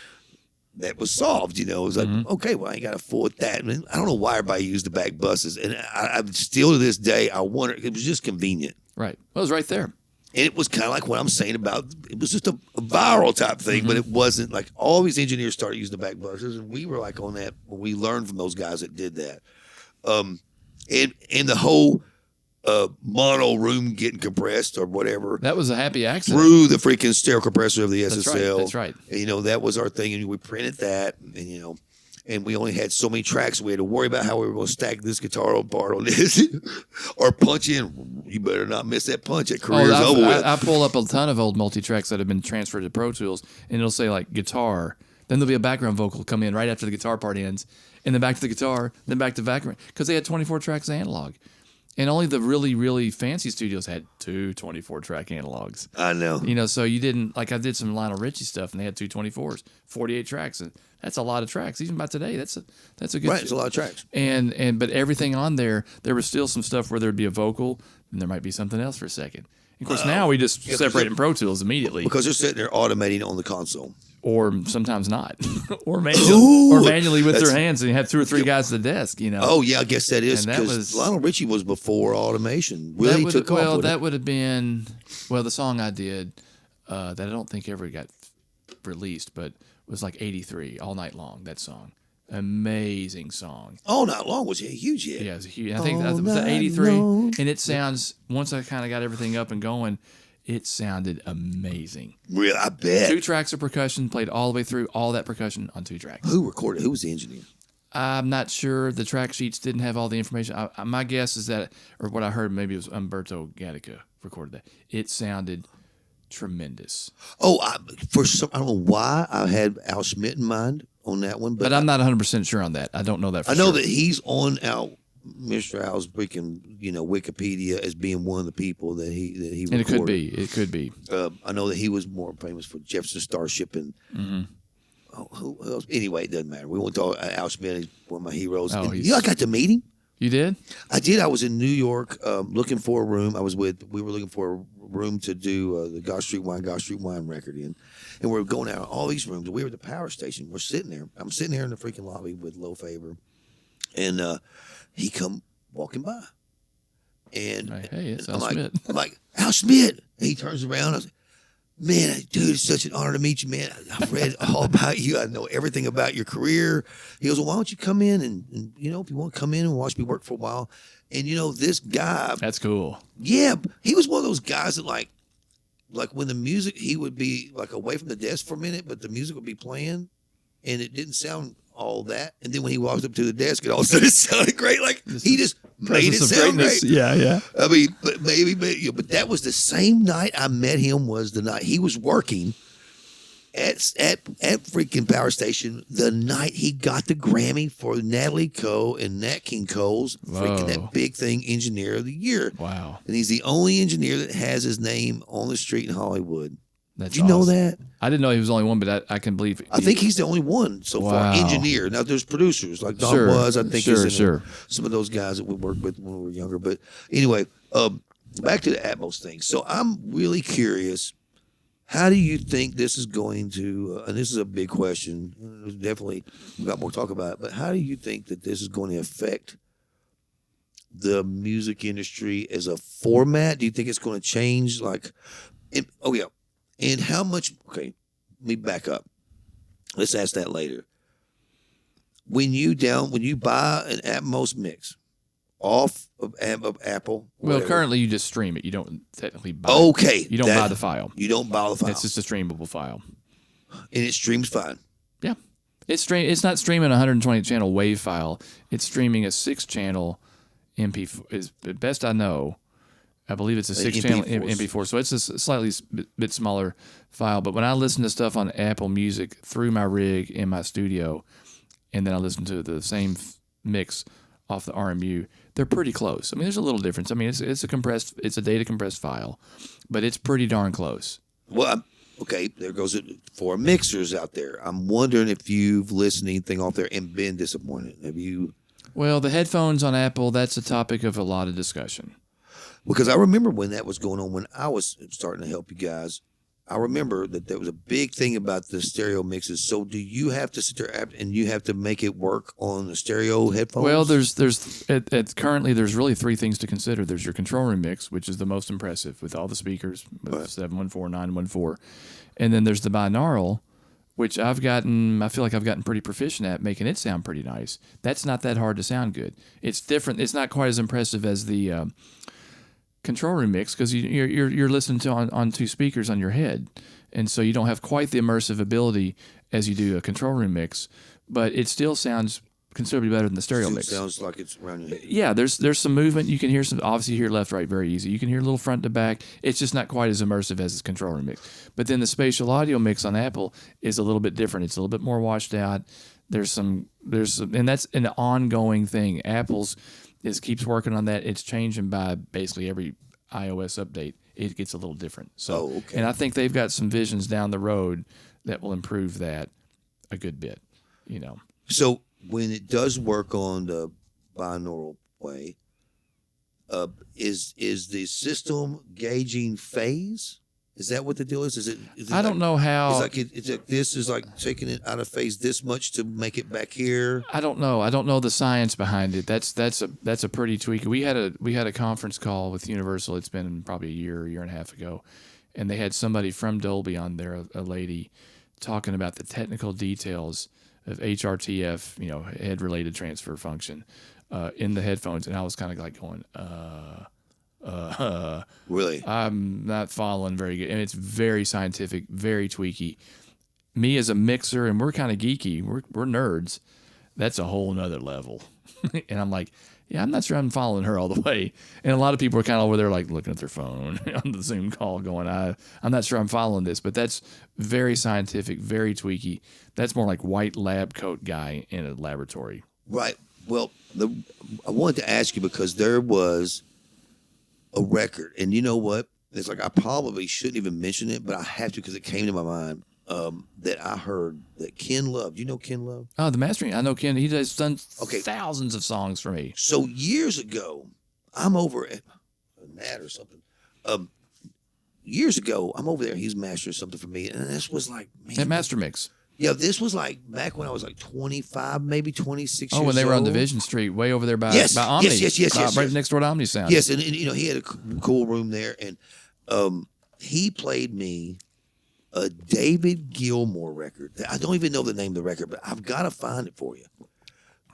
that was solved. It was like, okay, well, I ain't got to afford that. And I don't know why everybody used the back buses, and I still to this day I wonder. It was just convenient, right? Well, it was right there. And it was kind of like what I'm saying about, it was just a viral type thing, but it wasn't like all these engineers started using the back buses, and we were like on that when we learned from those guys that did that. And the whole mono room getting compressed or whatever. That was a happy accident. Through the freaking stereo compressor of the SSL. That's right. And, that was our thing, and we printed that, and, and we only had so many tracks. We had to worry about how we were going to stack this guitar part on this or punch in. You better not miss that punch. That career's over with. I pull up a ton of old multi-tracks that have been transferred to Pro Tools, and it'll say like guitar. Then there'll be a background vocal come in right after the guitar part ends, and then back to the guitar, then back to background. Because they had 24 tracks analog. And only the really, really fancy studios had two 24-track analogs. I know. So you didn't, like I did some Lionel Richie stuff, and they had two 24s, 48 tracks. And that's a lot of tracks. Even by today, that's a good Right, it's a lot of tracks. But everything on there was still some stuff where there'd be a vocal, and there might be something else for a second. Of course, now we just separate in Pro Tools immediately. Because they're sitting there automating on the console. Or sometimes not, or manually with their hands, and you have two or three guys at the desk. Oh yeah, I guess that is because Lionel Richie was before automation. Really took off. Well, that would have been the song I did that I don't think ever got released, but was like '83, All Night Long. That song, amazing song. All Night Long was a huge hit. Yeah, it was a huge. I think that was '83, and it sounds. Once I kind of got everything up and going. It sounded amazing. Really, I bet. 2 tracks of percussion, played all the way through, all that percussion on 2 tracks. Who recorded? Who was the engineer? I'm not sure. The track sheets didn't have all the information. My guess is that, or what I heard, maybe it was Umberto Gatica recorded that. It sounded tremendous. Oh, I don't know why I had Al Schmidt in mind on that one. But I'm not 100% sure on that. I don't know that for sure. I know that he's on Mr. Al's freaking, Wikipedia as being one of the people that he recorded. And it could be. I know that he was more famous for Jefferson Starship and who else? Anyway, it doesn't matter. We won't talk. Al Schmidt is one of my heroes. Oh, I got to meet him. You did? I did. I was in New York looking for a room. We were looking for a room to do the Gosh Street Wine record in. And we were going out all these rooms. We were at the power station. We're sitting there. I'm sitting there in the freaking lobby with Lo Faber. And he come walking by. And Like, hey, it's I'm Al like, Schmidt. I'm like, Al Schmidt. And he turns around. I was like, man, dude, it's such an honor to meet you, man. I've read all about you. I know everything about your career. He goes, well, why don't you come in and if you want to come in and watch me work for a while. And, this guy. That's cool. Yeah, he was one of those guys that like when the music, he would be like away from the desk for a minute, but the music would be playing and it didn't sound all that. And then when he walked up to the desk, it all of a sudden sounded great. Like he just made it sound great. Yeah. I mean, but that was the same night I met him. Was the night he was working at freaking Power Station. The night he got the Grammy for Natalie Cole and Nat King Cole's freaking that big thing, Engineer of the Year. Wow! And he's the only engineer that has his name on the street in Hollywood. That's Did you know awesome. that? I didn't know he was the only one, but I can believe. I think he's the only one so far. Engineer. Now there's producers like Don was. I think some of those guys that we worked with when we were younger. But anyway, back to the Atmos thing. So I'm really curious. How do you think this is going to? And this is a big question. Definitely, we got more to talk about it. But how do you think that this is going to affect the music industry as a format? Do you think it's going to change? And how much? Okay, let me back up. Let's ask that later. When you buy an Atmos mix off of Apple, Well, whatever. currently you just stream it. You don't technically buy. Okay, You don't buy the file. You don't buy the file. It's just a streamable file. And it streams fine. Yeah, it's not streaming a 120 channel WAV file. It's streaming a 6-channel MP4. Is the best I know. I believe it's a 6-channel MP4, so it's a slightly bit smaller file. But when I listen to stuff on Apple Music through my rig in my studio, and then I listen to the same mix off the RMU, they're pretty close. I mean, there's a little difference. I mean, it's a data compressed file, but it's pretty darn close. Well, okay, there goes it for mixers out there. I'm wondering if you've listened to anything off there and been disappointed. Have you? Well, the headphones on Apple, that's a topic of a lot of discussion. Because I remember when that was going on, when I was starting to help you guys, I remember that there was a big thing about the stereo mixes. So do you have to sit there and you have to make it work on the stereo headphones? Well, currently there's really 3 things to consider. There's your control room mix, which is the most impressive with all the speakers, with 714, 914. And then there's the binaural, which I feel like I've gotten pretty proficient at making it sound pretty nice. That's not that hard to sound good. It's different. It's not quite as impressive as the control room mix because you're listening to on 2 speakers on your head, and so you don't have quite the immersive ability as you do a control room mix, but it still sounds considerably better than the stereo mix. Sounds like it's around your head. Yeah, there's some movement. You can hear obviously hear left, right very easy. You can hear a little front to back. It's just not quite as immersive as its control room mix. But then the spatial audio mix on Apple is a little bit different. It's a little bit more washed out. There's some, and that's an ongoing thing. Apple's keeps working on that. It's changing by basically every iOS update. It gets a little different. So, and I think they've got some visions down the road that will improve that a good bit. So when it does work on the binaural way, is the system gauging phase? Is that what the deal is? Is it I don't know how. This is like taking it out of phase this much to make it back here. I don't know. I don't know the science behind it. That's a pretty tweaky. We had a conference call with Universal. It's been probably a year and a half ago, and they had somebody from Dolby on there, a lady, talking about the technical details of HRTF, head related transfer function, in the headphones, and I was kind of like going, Really? I'm not following very good. And it's very scientific, very tweaky. Me as a mixer, and we're kind of geeky, we're nerds, that's a whole nother level. And I'm like, yeah, I'm not sure I'm following her all the way. And a lot of people are kind of over there like looking at their phone on the Zoom call going, I'm not sure I'm following this. But that's very scientific, very tweaky. That's more like white lab coat guy in a laboratory. Right. Well, I wanted to ask you because there was a record, and you know what? It's like I probably shouldn't even mention it, but I have to because it came to my mind. that I heard that Ken Love. Do you know Ken Love? Oh, the mastering. I know Ken. He has done Okay. thousands of songs for me. So years ago, I'm over at Nat or something. Years ago, I'm over there. He's mastering something for me, and this was like, man, At Master Mix. yeah, this was like back when I was like 25, maybe 26. Oh, when they were on Division Street, way over there by Yes, by Omni. yes, Right yes. next door to Omni Sound. Yes, and he had a cool room there, and he played me a David Gilmour record. I don't even know the name of the record, but I've got to find it for you.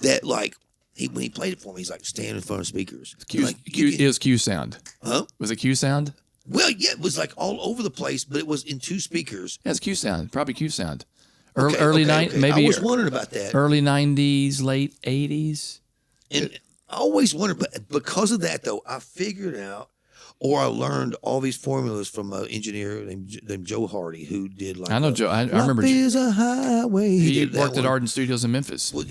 That like when he played it for me, he's like standing in front of speakers. It was Q Sound. Huh? Was it Q Sound? Well, yeah, it was like all over the place, but it was in 2 speakers. Yeah, it's Q Sound. Probably Q Sound. Okay. Maybe I was wondering about that. early 90s, late 80s. And I always wondered, but because of that, though, I figured out, or I learned all these formulas from an engineer named Joe Hardy, who did like. I know Joe. I remember. Life is a highway. He did that worked at one. Ardent Studios in Memphis. Well,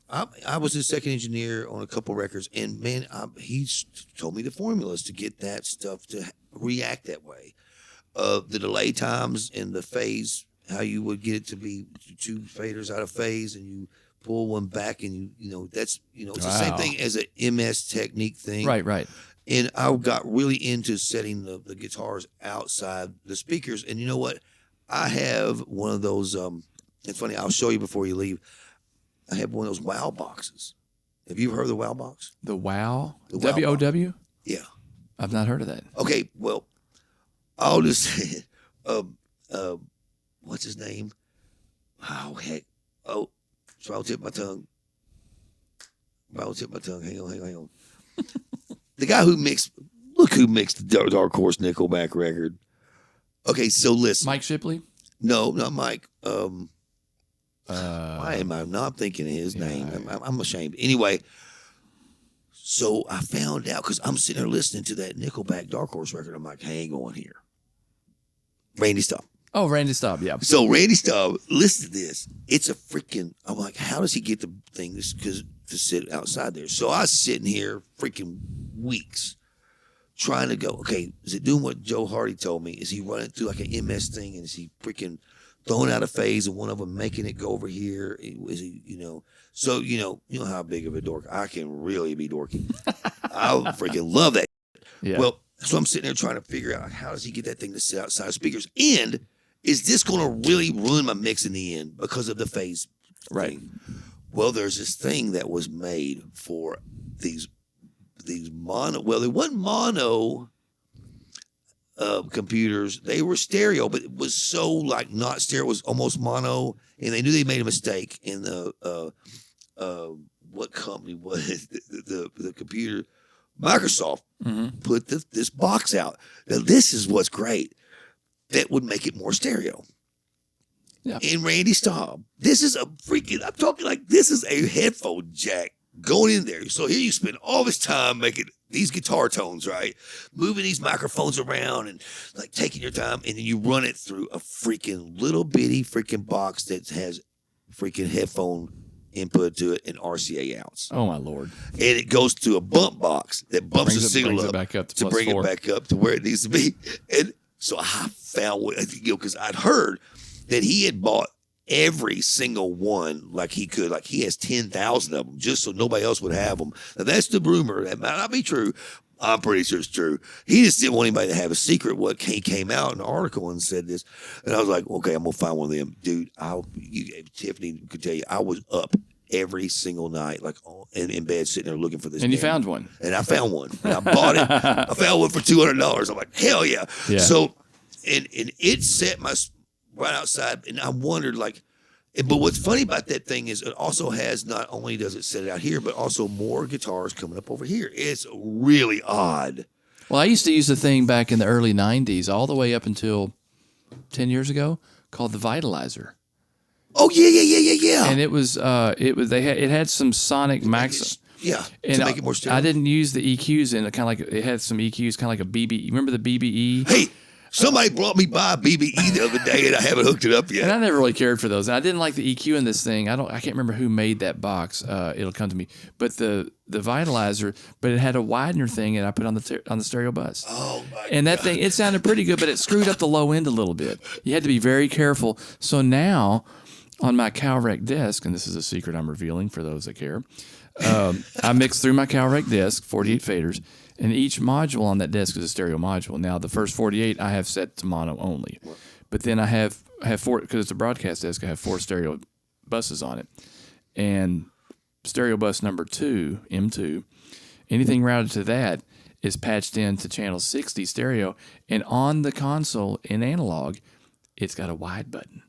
I was his second engineer on a couple records, and man, he told me the formulas to get that stuff to react that way. The delay times and the phase, how you would get it to be 2 faders out of phase, and you pull one back, and that's it's the same thing as a MS technique thing. Right. And I got really into setting the guitars outside the speakers. And you know what? I have one of those. It's funny. I'll show you before you leave. I have one of those WOW boxes. Have you heard of the WOW box? The WOW? The WOW WOW? Yeah. I've not heard of that. Okay. Well, I'll just say it. What's his name? Oh, heck. Oh, so I'll tip my tongue. Hang on. The guy who mixed the Dark Horse Nickelback record. Okay, so listen. Mike Shipley? No, not Mike. Why am I not thinking of his name? I'm ashamed. Anyway, so I found out because I'm sitting there listening to that Nickelback Dark Horse record. I'm like, hang on here. Randy Staub. Oh, Randy Staub, yeah. So Randy Staub, listen to this. It's a freaking. I'm like, how does he get the thing to sit outside there? So I was sitting here freaking weeks trying to go. Okay, is it doing what Joe Hardy told me? Is he running through like an MS thing, and is he freaking throwing out a phase, and one of them making it go over here? Is he, So you know how big of a dork I can really be dorky. I freaking love that. Yeah. Well, so I'm sitting there trying to figure out how does he get that thing to sit outside speakers, and is this going to really ruin my mix in the end because of the phase? Right. Thing? Well, there's this thing that was made for these mono. Well, it wasn't mono computers. They were stereo, but it was so like not stereo. It was almost mono, and they knew they made a mistake. And what company was it? The computer? Microsoft put this box out. Now, this is what's great. That would make it more stereo. Yeah. And Randy Staub, this is I'm talking like this is a headphone jack going in there. So here you spend all this time making these guitar tones, right? Moving these microphones around and like taking your time, and then you run it through a freaking little bitty freaking box that has freaking headphone input to it and RCA outs. Oh, my Lord. And it goes to a bump box that bumps the signal up back up to bring it back up to where it needs to be. And so I found, because I'd heard that he had bought every single one like he could. Like he has 10,000 of them just so nobody else would have them. Now that's the rumor. That might not be true. I'm pretty sure it's true. He just didn't want anybody to have a secret. What he came out in an article and said this. And I was like, okay, I'm going to find one of them. Dude, Tiffany could tell you, I was up every single night, like in bed, sitting there looking for this. And you found one. And I found one. And I bought it. I found one for $200. I'm like, hell yeah. So, and it set my right outside. And I wondered, like, but what's funny about that thing is it also has, not only does it set it out here, but also more guitars coming up over here. It's really odd. Well, I used to use a thing back in the early 90s, all the way up until 10 years ago, called the Vitalizer. Oh yeah. And it had some sonic max. Yeah, and to make it more stereo. I didn't use the EQs in it. Kind of like it had some EQs, kind of like a BBE. Remember the BBE? Hey, Somebody brought me by a BBE the other day, and I haven't hooked it up yet. And I never really cared for those. And I didn't like the EQ in this thing. I can't remember who made that box. It'll come to me. But the vitalizer, but it had a widener thing, and I put on the stereo bus. Oh my! And that thing, it sounded pretty good, but it screwed up the low end a little bit. You had to be very careful. So now, on my Calrec desk, and this is a secret I'm revealing for those that care, I mix through my Calrec desk, 48 faders, and each module on that desk is a stereo module. Now, the first 48 I have set to mono only. But then I have four, because it's a broadcast desk, I have 4 stereo buses on it. And stereo bus number 2, M2, anything routed to that is patched into channel 60 stereo. And on the console in analog, it's got a wide button.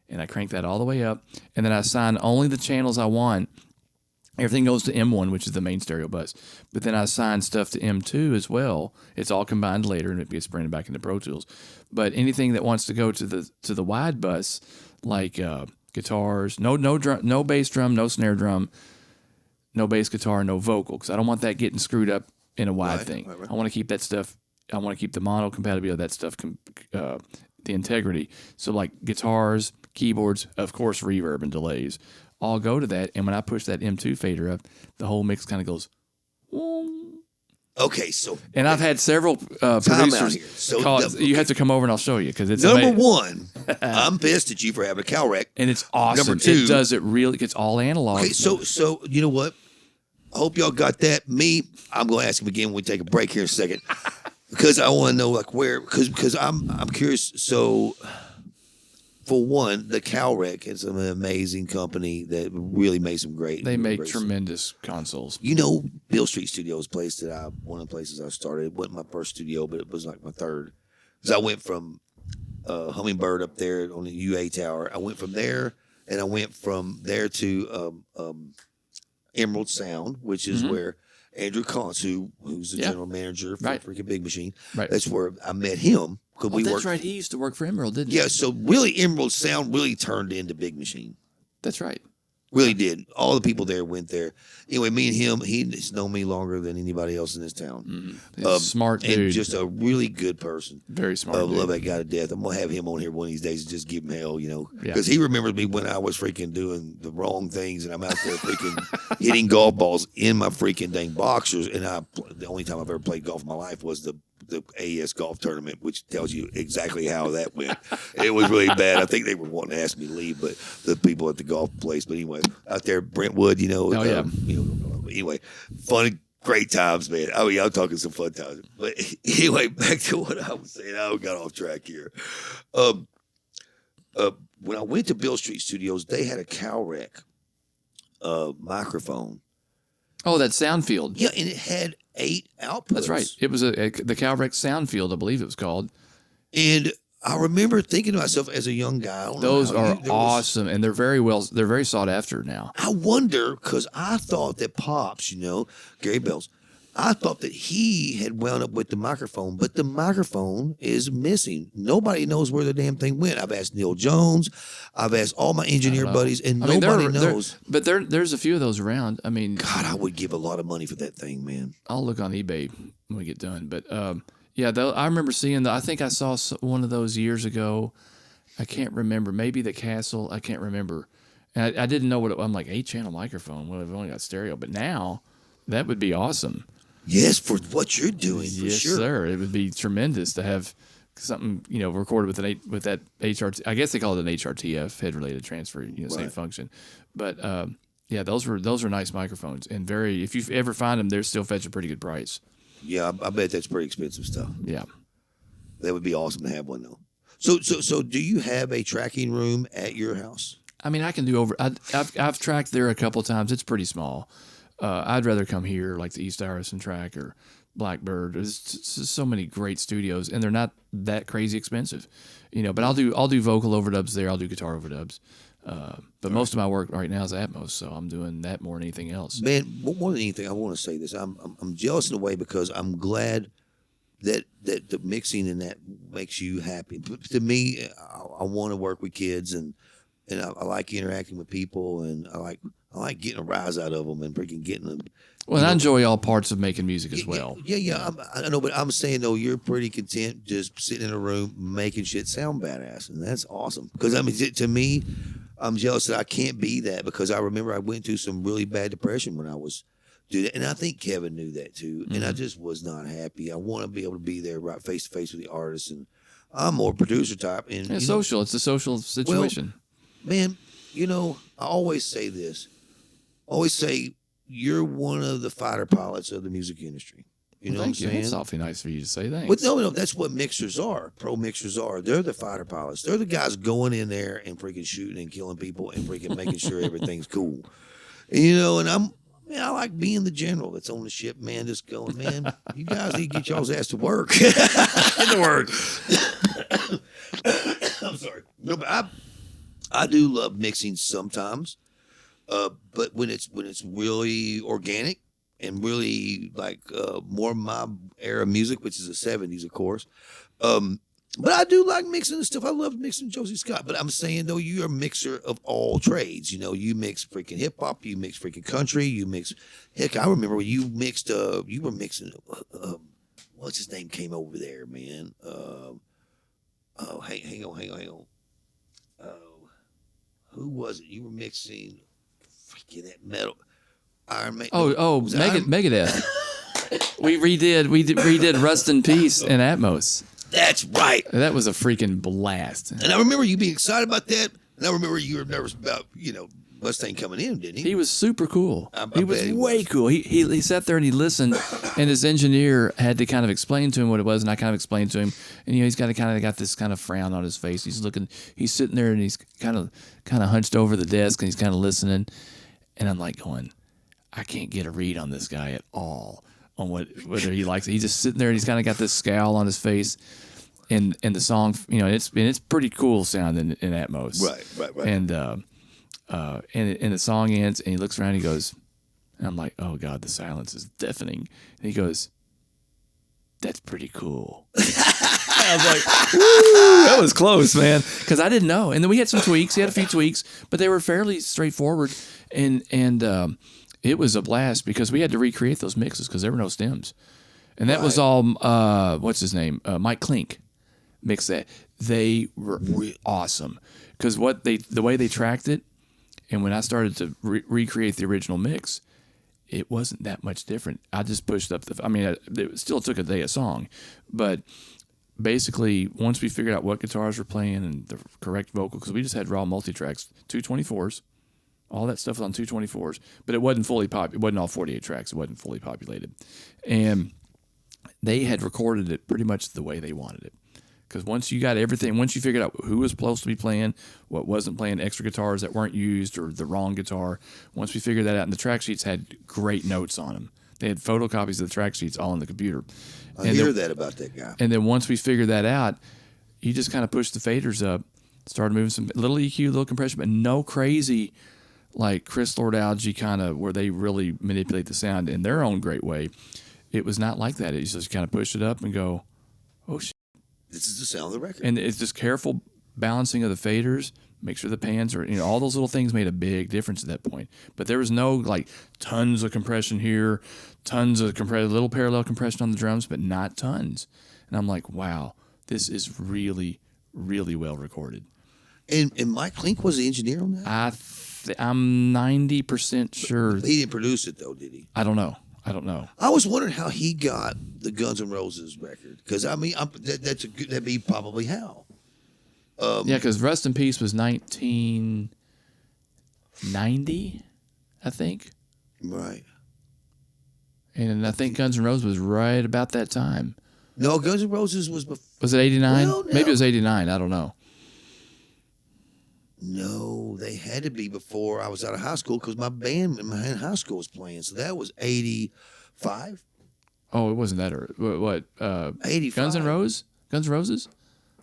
And I crank that all the way up. And then I assign only the channels I want. Everything goes to M1, which is the main stereo bus. But then I assign stuff to M2 as well. It's all combined later, and it gets printed back into Pro Tools. But anything that wants to go to the wide bus, like guitars, no bass drum, no snare drum, no bass guitar, no vocal, because I don't want that getting screwed up in a wide thing. Right. I want to keep that stuff. I want to keep the mono compatibility of that stuff, the integrity. So like guitars, keyboards, of course, reverb and delays. All go to that, and when I push that M2 fader up, the whole mix kind of goes. Okay, so and I've had several producers call. You have to come over and I'll show you because it's number one. I'm pissed at you for having a Calrec, and it's awesome. Number 2, it does it really. It's all analog. Okay, so you know what? I hope y'all got that. Me, I'm going to ask him again when we take a break here in a second because I want to know like where because I'm curious. So. For one, the Calrec is an amazing company that really made some great. They make tremendous consoles. You know, Beale Street Studios, one of the places I started. It wasn't my first studio, but it was like my third. Because I went from Hummingbird up there on the UA Tower. I went from there, and I went from there to Emerald Sound, which is where Andrew Kantz, who's the general manager for freaking Big Machine. Right. That's where I met him. That's right. He used to work for Emerald, didn't he? Yeah, so really Emerald Sound really turned into Big Machine. That's right. Really did. All the people there went there. Anyway, me and him, he's known me longer than anybody else in this town. Smart dude. And just a really good person. Very smart I dude. love that guy to death. I'm going to have him on here one of these days and just give him hell, you know. Because he remembers me when I was freaking doing the wrong things and I'm out there freaking hitting golf balls in my freaking dang boxers. And the only time I've ever played golf in my life was the AES golf tournament, which tells you exactly how that went. It was really bad. I think they were wanting to ask me to leave, but the people at the golf place. But anyway, out there, Brentwood, you know. Anyway, fun, great times, man. I mean, I'm talking some fun times. But anyway, back to what I was saying. I got off track here. When I went to Beale Street Studios, they had a Calrec microphone. Oh, that sound field. Yeah, and it had 8 outputs. That's right. It was the Calrec sound field, I believe it was called. And I remember thinking to myself as a young guy, those are awesome, and they're very sought after now. I wonder, because I thought that Pops, Gary Bells, I thought that he had wound up with the microphone, but the microphone is missing. Nobody knows where the damn thing went. I've asked Neil Jones. I've asked all my engineer buddies, and nobody knows. But there's a few of those around. I mean, God, I would give a lot of money for that thing, man. I'll look on eBay when we get done. But I remember seeing I think I saw one of those years ago. I can't remember. Maybe the Castle. I can't remember. And I didn't know what I'm like. 8-channel microphone. Well, I've only got stereo, but now that would be awesome. Yes, for what you're doing, for yes, sure. Sir. It would be tremendous to have something, recorded with that HRT. I guess they call it an HRTF, head related transfer, same function. But those were nice microphones, and if you ever find them, they're still fetch a pretty good price. Yeah, I bet that's pretty expensive stuff. Yeah, that would be awesome to have one though. So do you have a tracking room at your house? I mean, I can do I've tracked there a couple times. It's pretty small. I'd rather come here, like the East Iris and track or Blackbird. There's so many great studios, and they're not that crazy expensive, But I'll do vocal overdubs there. I'll do guitar overdubs. But most of my work right now is Atmos, so I'm doing that more than anything else. Man, more than anything, I want to say this. I'm jealous in a way because I'm glad that the mixing and that makes you happy. But to me, I want to work with kids and I like interacting with people, and I like getting a rise out of them and freaking getting them. Well, and I enjoy all parts of making music as well. Yeah. I know, but I'm saying though, you're pretty content just sitting in a room making shit sound badass, and that's awesome. Because I mean, to me, I'm jealous that I can't be that, because I remember I went through some really bad depression when I was doing that, and I think Kevin knew that too. And I just was not happy. I want to be able to be there right face to face with the artists, and I'm more producer type. And It's social. It's a social situation. Well, man, I always say this. I always say you're one of the fighter pilots of the music industry. You know what I'm saying? It's awfully nice for you to say thanks. But no, that's what mixers are. Pro mixers are. They're the fighter pilots. They're the guys going in there and freaking shooting and killing people and freaking making sure everything's cool. And I like being the general that's on the ship, man, just going, man, you guys need to get y'all's ass to work. Get to work. I'm sorry. No, but I do love mixing sometimes. But when it's really organic and really like more my era music, which is the 70s, of course. But I do like mixing and stuff. I love mixing Josie Scott. But I'm saying, though, you're a mixer of all trades. You mix freaking hip hop, you mix freaking country, you mix. Heck, I remember when you mixed. You were mixing. What's his name came over there, man? Hang on. Who was it? You were mixing. Freaking that metal. Iron Maiden. Megadeth. we redid Rust in Peace and Atmos. That's right. That was a freaking blast. And I remember you being excited about that. And I remember you were nervous about, Mustang coming in, didn't he? He was super cool. He was way cool. He sat there and he listened, and his engineer had to kind of explain to him what it was, and I kind of explained to him. And he's got this kind of frown on his face. He's sitting there, and he's kind of hunched over the desk, and he's kind of listening. And I'm like going, I can't get a read on this guy at all on whether he likes it. He's just sitting there and he's kind of got this scowl on his face. And the song, it's pretty cool sounding in Atmos. Right. And the song ends and he looks around and he goes, and I'm like, oh God, the silence is deafening. And he goes, that's pretty cool. I was like, woo, that was close, man. Because I didn't know. And then we had some tweaks. He had a few tweaks, but they were fairly straightforward. And it was a blast because we had to recreate those mixes because there were no stems. And that was all, what's his name? Mike Klink mixed that. They were awesome because the way they tracked it, and when I started to recreate the original mix, it wasn't that much different. I just pushed up it still took a day a song, but basically once we figured out what guitars were playing and the correct vocal, because we just had raw multi-tracks, 224s, all that stuff was on 224s, but it wasn't fully it wasn't all 48 tracks. It wasn't fully populated. And they had recorded it pretty much the way they wanted it. Because once you got everything, once you figured out who was supposed to be playing, what wasn't playing, extra guitars that weren't used or the wrong guitar, once we figured that out, and the track sheets had great notes on them. They had photocopies of the track sheets all on the computer. I hear that about that guy. And then once we figured that out, you just kind of pushed the faders up, started moving some little EQ, little compression, but no crazy like Chris Lord-Alge kind of where they really manipulate the sound in their own great way. It was not like that. It just kind of push it up and go, oh shit. This is the sound of the record. And it's just careful balancing of the faders, make sure the pans are, all those little things made a big difference at that point. But there was no like tons of compression here, tons of little parallel compression on the drums, but not tons. And I'm like, wow, this is really, really well recorded. And Mike Klink was the engineer on that? I'm 90% sure. He didn't produce it though, did he? I don't know. I was wondering how he got the Guns N' Roses record because that'd be probably how. Yeah, because Rust in Peace was 1990, I think. Right. And I think Guns N' Roses was right about that time. No, Guns N' Roses was before. Was it 89? Well, no. Maybe it was 89. I don't know. No, they had to be before I was out of high school because my band in high school was playing. So that was 85. Oh, it wasn't that early. What? 85. Guns N' Roses? Guns N' Roses?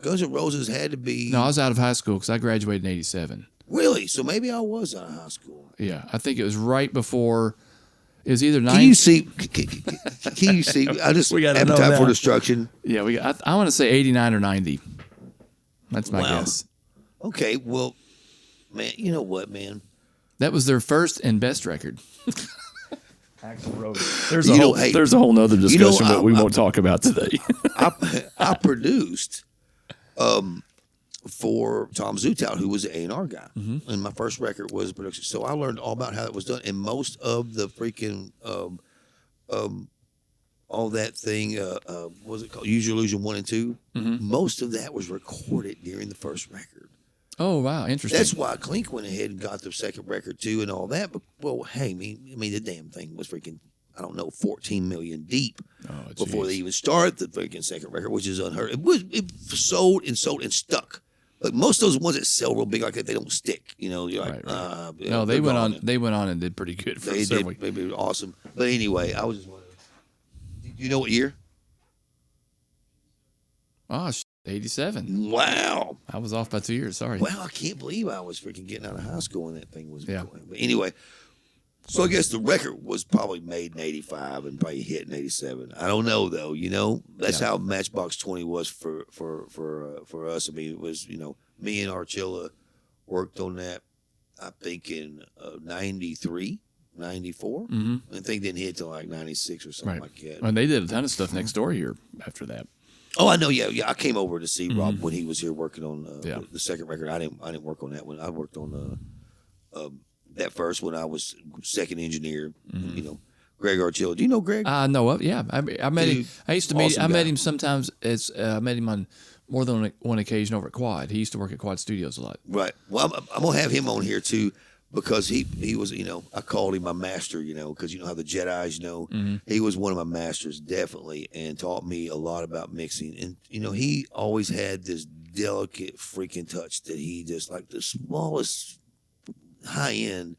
Guns N' Roses had to be. No, I was out of high school because I graduated in 87. Really? So maybe I was out of high school. Yeah, I think it was right before. It was either 90. Can you see? Can you see? I just We gotta appetite know for that. destruction. Yeah, I want to say 89 or 90. That's my Wow. guess. Okay, well, man, you know what, man? That was their first and best record. Axl Rose. There's a whole nother discussion that we won't talk about today. I produced for Tom Zutaut, who was an A&R guy. And my first record was production. So I learned all about how it was done. And most of the freaking, all that thing, what was it called? Use Your Illusion 1 and 2. Most of that was recorded during the first record. Oh, wow. Interesting. That's why Clink went ahead and got the second record too and all that. But, well, hey, I mean, the damn thing was freaking, I don't know, 14 million deep before they even started the freaking second record, which is unheard of. It sold and stuck. But most of those ones that sell real big like that, they don't stick. You know, you're like, right. No, they went on. They went on and did pretty good for several weeks. Maybe awesome. But anyway, I was just wondering. Do you know what year? Oh, 87. Wow. I was off by 2 years. Sorry. Well, I can't believe I was freaking getting out of high school and that thing was going. But anyway, so I guess the record was probably made in 85 and probably hit in 87. I don't know though. You know, that's how Matchbox 20 was for us. I mean, it was, you know, me and Archilla worked on that. I think in 93, 94. I think didn't hit till like 96 or something like that. And they did a ton of stuff next door here after that. Oh, I know. Yeah. I came over to see Rob when he was here working on the second record. I didn't work on that one. I worked on that first when I was second engineer. You know, Greg Archilla. Do you know Greg? I know of. Yeah, I met him. I used to meet. Awesome I met guy. him sometimes. I met him on more than one occasion over at Quad. He used to work at Quad Studios a lot. Right. Well, I'm gonna have him on here too. Because he was, you know, I called him my master, you know, because you know how the Jedis, you know, he was one of my masters, definitely, and taught me a lot about mixing. And, you know, he always had this delicate freaking touch that he just, like the smallest high end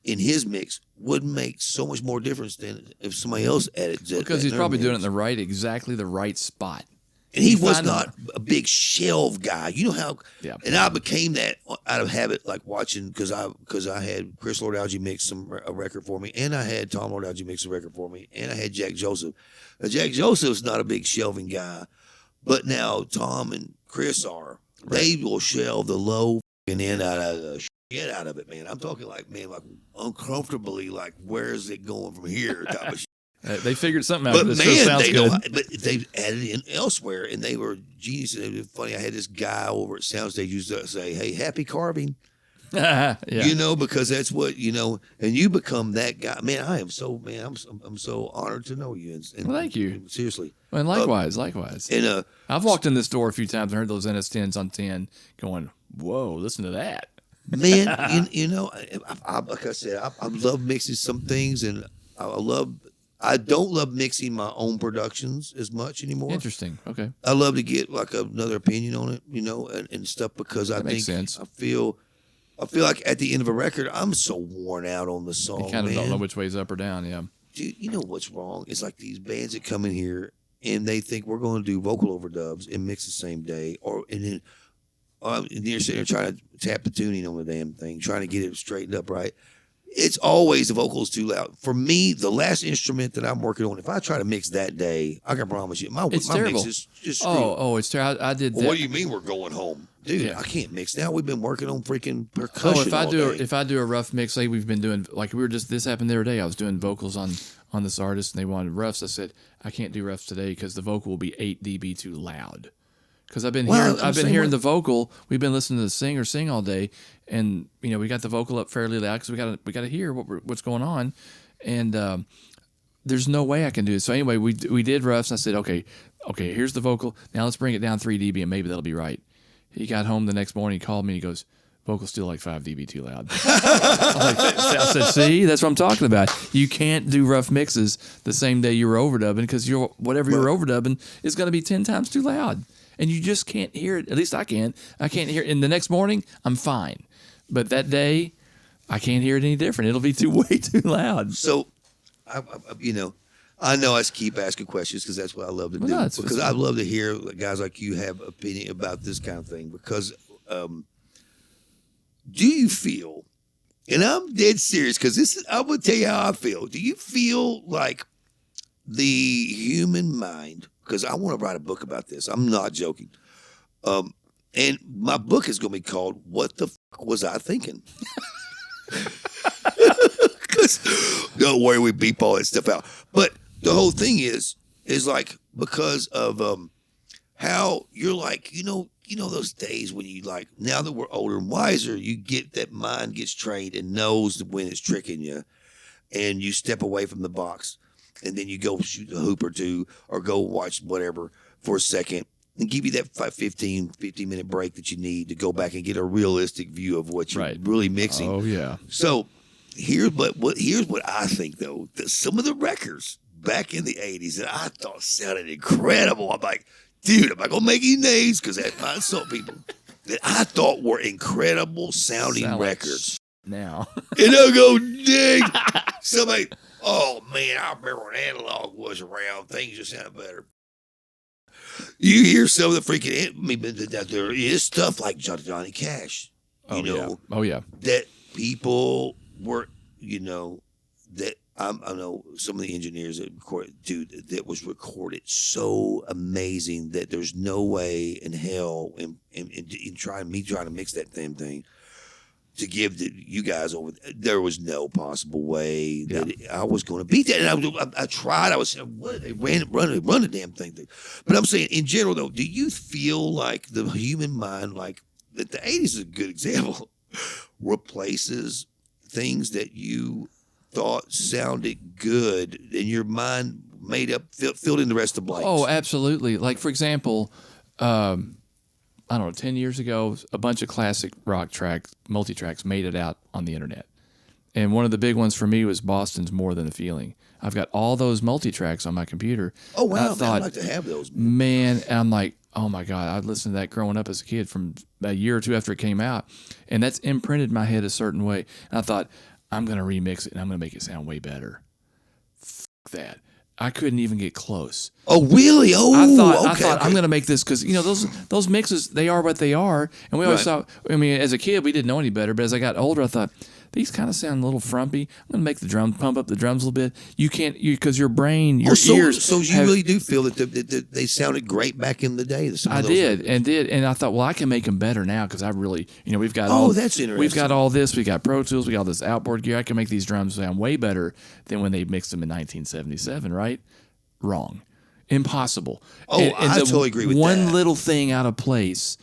in his mix would make so much more difference than if somebody else added. Because he's probably doing it in exactly the right spot. And he was not a big shelf guy. You know how, and I became that out of habit, like watching, because I had Chris Lord Alge mix a record for me, and I had Tom Lord Alge mix a record for me, and I had Jack Joseph. Now, Jack Joseph's not a big shelving guy, but now Tom and Chris are. Right. They will shelve the low and end out of the shit out of it, man. I'm talking like, man, like uncomfortably, like, where is it going from here type of shit. They figured something out. But man, sounds good. but they've added in elsewhere, and they were geniuses. It was funny. I had this guy over at Soundstage used to say, "Hey, happy carving," you know, because that's what you know. And you become that guy, man. I'm so honored to know you. And well, thank you. Seriously. And likewise. And I've walked in this door a few times and heard those NS10s on 10, going, "Whoa, listen to that." Man, you know, like I said, I love mixing some things, and I don't love mixing my own productions as much anymore. Interesting. Okay. I love to get like another opinion on it, you know, and stuff because I think sense. I feel like at the end of a record, I'm so worn out on the song. You kind of don't know which way's up or down. Yeah. Dude, you know what's wrong? It's like these bands that come in here and they think we're going to do vocal overdubs and mix the same day, and you're sitting there trying to tap the tuning on the damn thing, trying to get it straightened up right. It's always the vocals too loud. For me, the last instrument that I'm working on, if I try to mix that day, I can promise you, my mix is just screwed. It's terrible. I did that. Well, what do you mean we're going home? Dude, I can't mix now. We've been working on freaking percussion if I do a rough mix, like we've been doing, like this happened the other day. I was doing vocals on this artist, and they wanted roughs. I said, I can't do roughs today because the vocal will be 8 dB too loud. Because I've been hearing the vocal. We've been listening to the singer sing all day, and you know we got the vocal up fairly loud because we got to hear what's going on, and there's no way I can do it. So anyway, we did roughs. And I said, okay, here's the vocal. Now let's bring it down 3 dB, and maybe that'll be right. He got home the next morning. He called me. He goes, vocal's still like 5 dB too loud. I said, see, that's what I'm talking about. You can't do rough mixes the same day you're overdubbing because whatever you're overdubbing is going to be 10 times too loud. And you just can't hear it. At least I can't. I can't hear it. And the next morning, I'm fine. But that day, I can't hear it any different. It'll be way too loud. So, I know I keep asking questions because that's what I love to do. No, because I love to hear guys like you have opinion about this kind of thing. Because do you feel, and I'm dead serious because I'm going to tell you how I feel. Do you feel like the human mind, because I want to write a book about this. I'm not joking. And my book is going to be called "What the Fuck Was I Thinking?" Don't worry, we beep all that stuff out. But the whole thing is like because of how you're like, those days when you like, now that we're older and wiser, you get that mind gets trained and knows when it's tricking you, and you step away from the box, and then you go shoot a hoop or two or go watch whatever for a second and give you that 15-minute break that you need to go back and get a realistic view of what you're really mixing. Oh, yeah. So here's what I think, though, that some of the records back in the 80s that I thought sounded incredible. I'm like, dude, I'm not going to make any names because that might insult people, that I thought were incredible sounding records. Now. And I'll go, dang. Somebody, oh, man, I remember when analog was around. Things just sounded better. You hear some of the freaking, there is stuff like Johnny Cash, that people were, that I know some of the engineers that recorded, dude, that was recorded so amazing that there's no way in hell in trying to mix that damn thing to give you guys over. There was no possible way that I was going to beat that. And I tried. I was saying, what? They run the damn thing. But I'm saying, in general, though, do you feel like the human mind, like that the 80s is a good example, replaces things that you thought sounded good and your mind made up, filled in the rest of the blanks? Oh, absolutely. Like, for example, I don't know, 10 years ago, a bunch of classic rock tracks, multi-tracks made it out on the internet. And one of the big ones for me was Boston's More Than a Feeling. I've got all those multi-tracks on my computer. Oh, wow. I'd like to have those. Man, and I'm like, oh, my God. I'd listened to that growing up as a kid from a year or two after it came out. And that's imprinted my head a certain way. And I thought, I'm going to remix it, and I'm going to make it sound way better. F*** that. I couldn't even get close. Oh, really? Oh, I thought I'm going to make this because, those mixes, they are what they are. And we always thought, as a kid, we didn't know any better. But as I got older, I thought, these kind of sound a little frumpy. I'm going to make the drum, pump up the drums a little bit. You can't, because your brain, your ears. So you really do feel that they sounded great back in the day? I did. And I thought, well, I can make them better now because I really, we've got that's interesting. We've got all this. We got Pro Tools. We got all this outboard gear. I can make these drums sound way better than when they mixed them in 1977, right? Wrong. Impossible. Oh, I totally agree with that. One little thing out of place,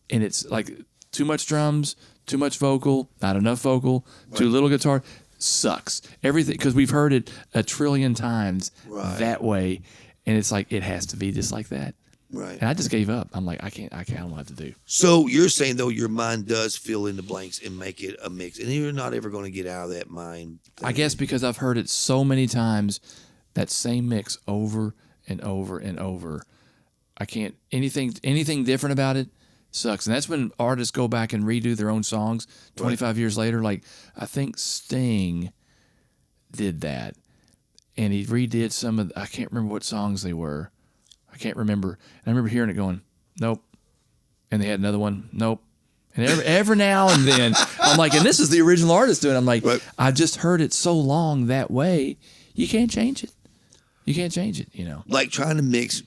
and it's like too much drums, too much vocal, not enough vocal, too little guitar, sucks. Everything, because we've heard it a trillion times that way, and it's like, it has to be just like that. Right. And I just gave up. I'm like, I don't know what to do. So you're saying, though, your mind does fill in the blanks and make it a mix, and you're not ever going to get out of that mind thing. I guess because I've heard it so many times, that same mix over and over and over. I can't, anything different about it sucks. And that's when artists go back and redo their own songs 25 years later. Like, I think Sting did that. And he redid some of, I can't remember what songs they were. I can't remember. And I remember hearing it going, nope. And they had another one, nope. And every now and then, I'm like, and this is the original artist doing it. I'm like, I've just heard it so long that way, you can't change it. You can't change it, Like trying to mix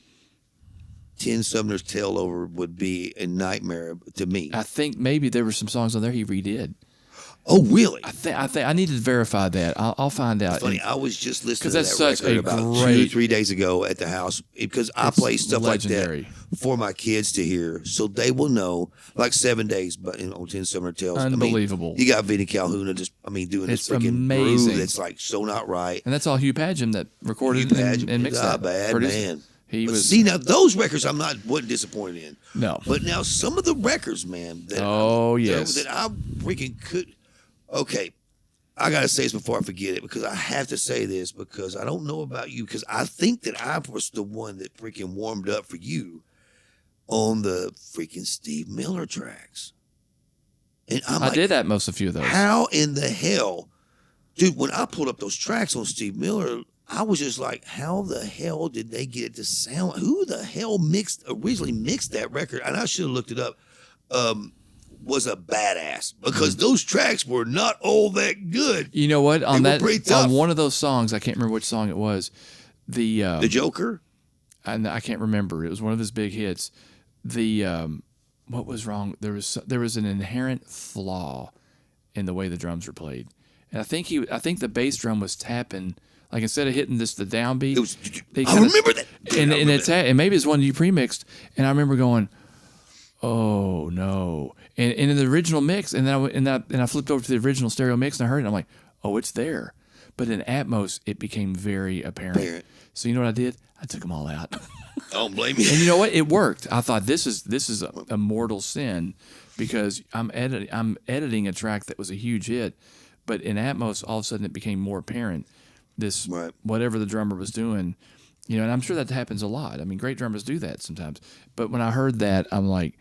10 Sumner's Tail Over would be a nightmare to me. I think maybe there were some songs on there he redid. Oh, really? I think I need to verify that. I'll find out. It's funny, I was just listening to that's that such record a about great, 2 or 3 days ago at the house because I play stuff legendary. like that for my kids to hear, so they will know. Like 7 Days, but on 10 Summer Tales, unbelievable. You got Vinnie Calhoun doing this freaking amazing groove that's like so not right, and that's all Hugh Padgham that recorded and mixed that. Bad man. Was. See, now those records wasn't disappointed in. No, but now some of the records, man. That I freaking could. Okay, I got to say this before I forget it because I have to say this because I don't know about you because I think that I was the one that freaking warmed up for you on the freaking Steve Miller tracks. And I did that most of a few of those. How in the hell, dude, when I pulled up those tracks on Steve Miller, I was just like, how the hell did they get it to sound? Who the hell originally mixed that record? And I should have looked it up. Was a badass because those tracks were not all that good. You know what? On one of those songs, I can't remember which song it was. The Joker. And I can't remember. It was one of his big hits. What was wrong? There was an inherent flaw in the way the drums were played. And I think the bass drum was tapping, like instead of hitting the downbeat. I remember that. And maybe it's one you pre-mixed. And I remember going, oh no! And in the original mix, and then I flipped over to the original stereo mix and I heard it. And I'm like, oh, it's there. But in Atmos, it became very apparent. So you know what I did? I took them all out. I don't blame you. And you know what? It worked. I thought this is a mortal sin because I'm editing a track that was a huge hit, but in Atmos, all of a sudden it became more apparent. This whatever the drummer was doing, you know, and I'm sure that happens a lot. I mean, great drummers do that sometimes. But when I heard that, I'm like,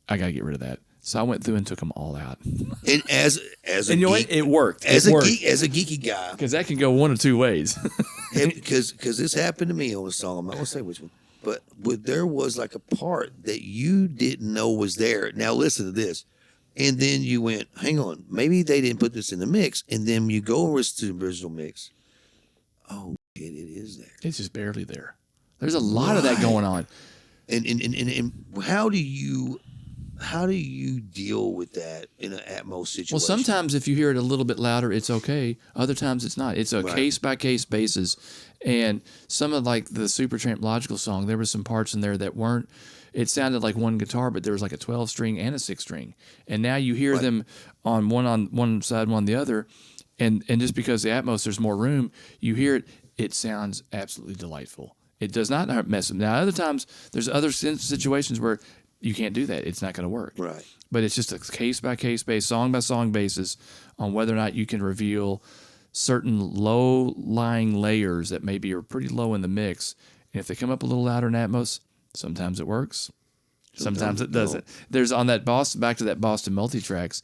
I gotta get rid of that. So I went through and took them all out. And as a you know geek, what? It worked. As a geeky guy, because that can go one of two ways. Because this happened to me on a song. I'm not gonna say which one, but there was like a part that you didn't know was there. Now listen to this, and then you went, "Hang on, maybe they didn't put this in the mix." And then you go over to the original mix. Oh shit, it is there. It's just barely there. There's a lot of that going on. And how do you deal with that in an Atmos situation? Well, sometimes if you hear it a little bit louder, it's okay. Other times it's not. It's a case-by-case basis. And some of like the Supertramp Logical song, there were some parts in there that weren't, it sounded like one guitar, but there was like a 12-string and a 6-string. And now you hear them on one side, one on the other. And just because the Atmos, there's more room, you hear it, it sounds absolutely delightful. It does not mess them. Now, other times, there's other situations where you can't do that. It's not going to work. Right. But it's just a case-by-case basis, song-by-song basis on whether or not you can reveal certain low-lying layers that maybe are pretty low in the mix. And if they come up a little louder in Atmos, sometimes it works. Sometimes it doesn't. There's on that back to that Boston Multitracks,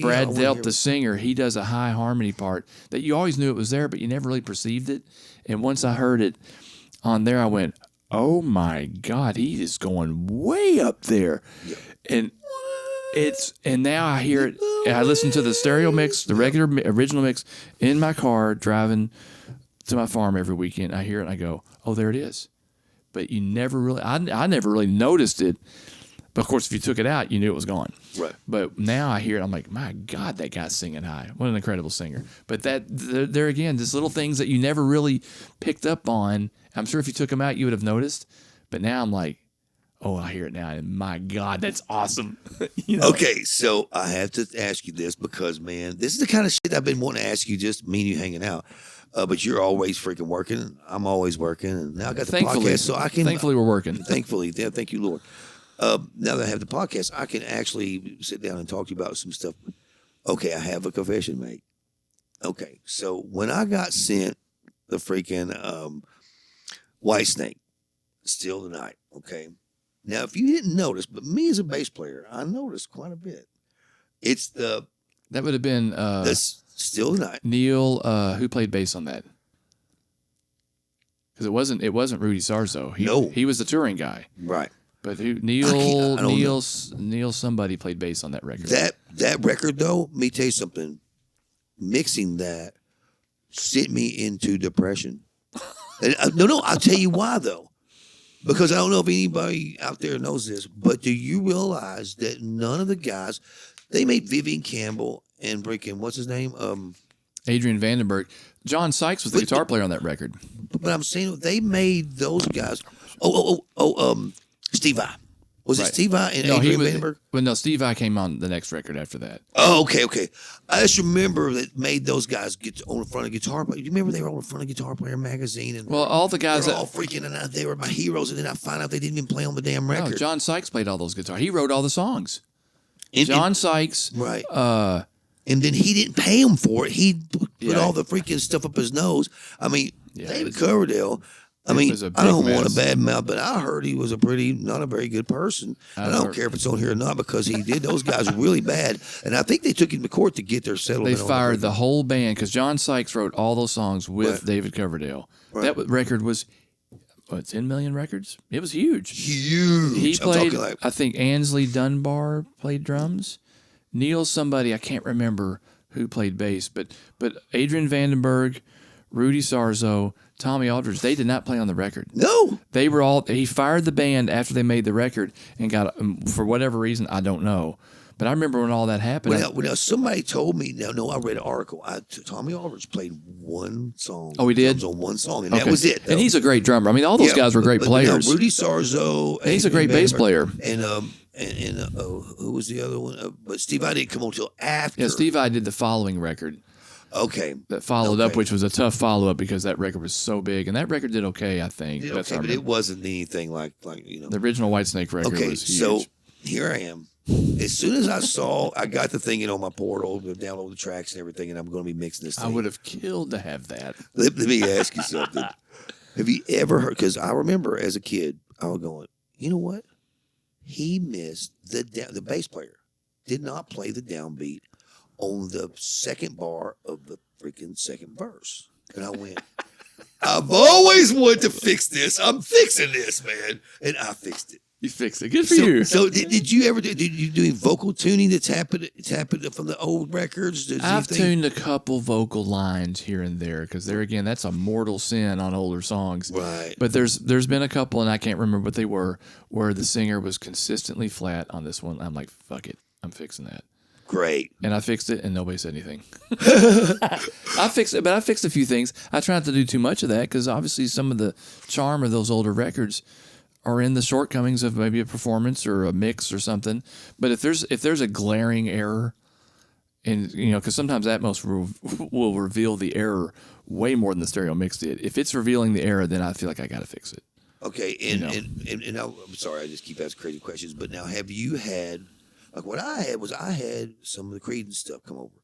Brad Delp, the singer, he does a high harmony part that you always knew it was there, but you never really perceived it. And once I heard it on there, I went, oh my God, he is going way up there. Yeah. And now I hear it. And I listen to the stereo mix, the original mix in my car driving to my farm every weekend. I hear it and I go, oh, there it is. But you never really, I never really noticed it. But of course, if you took it out, you knew it was gone. Right. But now I hear it, I'm like, my God, that guy's singing high. What an incredible singer. But there again, just little things that you never really picked up on. I'm sure if you took them out, you would have noticed. But now I'm like, oh, I hear it now. And my God, that's awesome. You know? Okay, so I have to ask you this because, man, this is the kind of shit I've been wanting to ask you, just me and you hanging out. But you're always freaking working. I'm always working. And now I got the podcast, so I can. Thankfully, we're working. Thankfully. Yeah, thank you, Lord. Now that I have the podcast, I can actually sit down and talk to you about some stuff. Okay, I have a confession, mate. Okay, so when I got sent the freaking White Snake, Still Tonight, okay? Now, if you didn't notice, but me as a bass player, I noticed quite a bit. It's that would have been Still Tonight. Neil, who played bass on that? Because it wasn't Rudy Sarzo. He was the touring guy. Right. But Neil somebody played bass on that record. That record though, let me tell you something. Mixing that sent me into depression. And, no, I'll tell you why though. Because I don't know if anybody out there knows this, but do you realize that none of the guys, they made Vivian Campbell and freaking what's his name? Adrian Vandenberg. John Sykes was the guitar player on that record. But I'm saying they made those guys. Steve Vai. Was it Steve Vai and Adrian Vandenberg? Well, no, Steve Vai came on the next record after that. Oh, okay. I just remember that made those guys get on the front of Guitar Player. You remember they were on the front of Guitar Player magazine? And all the guys all freaking and they were my heroes, and then I found out they didn't even play on the damn record. No, John Sykes played all those guitars. He wrote all the songs. John Sykes. Right. And then he didn't pay him for it. He put all the freaking stuff up his nose. I mean, David Coverdale. I mean, I don't want to badmouth, but I heard he was not a very good person. And I don't care if it's on here or not because he did those guys really bad. And I think they took him to court to get their settlement. They fired the whole band because John Sykes wrote all those songs with David Coverdale. Right. That record was, 10 million records? It was huge. Huge. He played, I think Ansley Dunbar played drums. Neil somebody, I can't remember who played bass, but Adrian Vandenberg, Rudy Sarzo, Tommy Aldridge, they did not play on the record. No. He fired the band after they made the record and got, for whatever reason, I don't know, But I remember when all that happened. Now somebody told me. No, I read an article. Tommy Aldridge played one song. Oh, he did? Drums on one song, and that was it. Though. And he's a great drummer. I mean, all those guys were great players. Rudy Sarzo. And he's a great bass player. And who was the other one? But Steve I didn't come on until after. Yeah, Steve I did the following record. Okay. That followed up, which was a tough follow up because that record was so big, and that record did okay. I think. Okay, but it wasn't anything like the original Whitesnake record. Okay, was huge. so here I am. As soon as I got the thing on my portal to download the tracks and everything, and I'm going to be mixing this thing. I would have killed to have that. Let me ask you something. Have you ever heard? Because I remember as a kid, I was going, you know what? He missed the bass player did not play the downbeat on the second bar of the freaking second verse, and I went. I've always wanted to fix this. I'm fixing this, man, and I fixed it. You fixed it. Good for you. So did you ever did you do vocal tuning to tap it from the old records? I've tuned a couple vocal lines here and there because that's a mortal sin on older songs. Right. But there's been a couple, and I can't remember what they were, where the singer was consistently flat on this one. I'm like, fuck it, I'm fixing that. Great. And I fixed it, and nobody said anything. I fixed it, but I fixed a few things. I try not to do too much of that because obviously some of the charm of those older records are in the shortcomings of maybe a performance or a mix or something. But if there's a glaring error, and because sometimes Atmos will reveal the error way more than the stereo mix did. If it's revealing the error, then I feel like I got to fix it. Okay, and I'm sorry, I just keep asking crazy questions. But now, have you had what I had some of the Creedence stuff come over,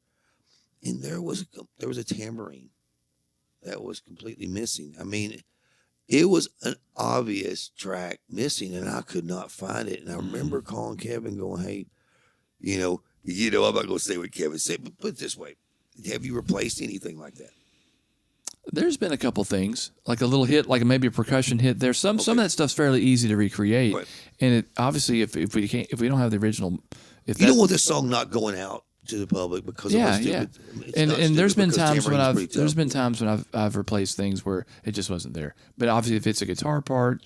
and there was a tambourine that was completely missing. I mean. It was an obvious track missing, and I could not find it. And I remember calling Kevin, going, "Hey, I'm not going to say what Kevin said, but put it this way: have you replaced anything like that?" There's been a couple things, like a little hit, like maybe a percussion hit. There's some of that stuff's fairly easy to recreate, right. And it obviously if we don't have the original, you don't want this song not going out to the public because and there's been times when I've replaced things where it just wasn't there. But obviously, if it's a guitar part,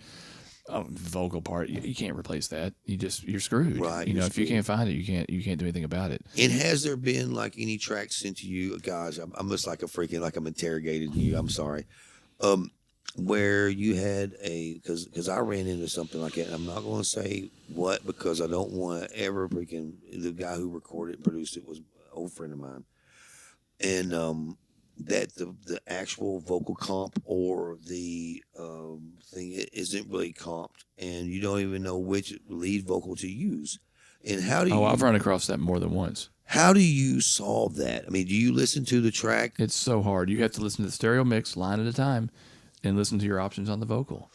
vocal part, you can't replace that. You're screwed. Right. If you can't find it, you can't do anything about it. And has there been like any tracks sent to you, guys? I'm just like I'm interrogating you. I'm sorry. Where you had because I ran into something like that. And I'm not going to say what because I don't want to ever freaking the guy who recorded and produced it was an old friend of mine, and that the actual vocal comp or the thing isn't really comped, and you don't even know which lead vocal to use. And how do you? I've run across that more than once. How do you solve that? I mean, do you listen to the track? It's so hard. You have to listen to the stereo mix line at a time. And listen to your options on the vocal,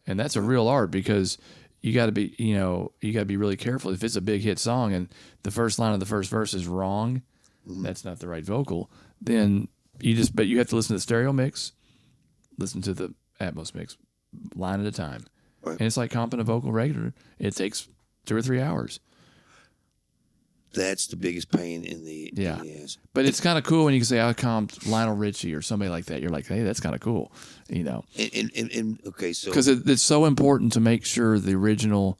and that's a real art because you got to be really careful. If it's a big hit song and the first line of the first verse is wrong, that's not the right vocal. Then you have to listen to the stereo mix, listen to the Atmos mix, line at a time, right. And it's like comping a vocal regular. It takes 2 or 3 hours. That's the biggest pain in the ass. But it's kind of cool when you can say I comped Lionel Richie or somebody like that. You're like, hey, that's kind of cool, And okay, so because it's so important to make sure the original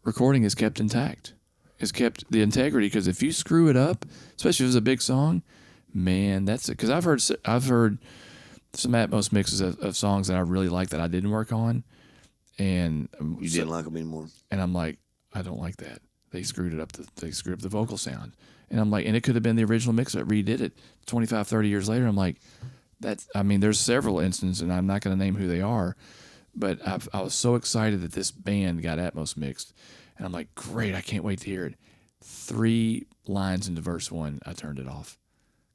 recording is kept intact, is kept the integrity. Because if you screw it up, especially if it's a big song, man, that's it. Because I've heard some Atmos mixes of songs that I really like that I didn't work on, and you didn't like them anymore. And I'm like, I don't like that. They screwed it up. They screwed up the vocal sound. And I'm like, and it could have been the original mix that redid it 25, 30 years later. I'm like, there's several instances, and I'm not going to name who they are, but I was so excited that this band got Atmos mixed. And I'm like, great, I can't wait to hear it. 3 lines into verse 1, I turned it off.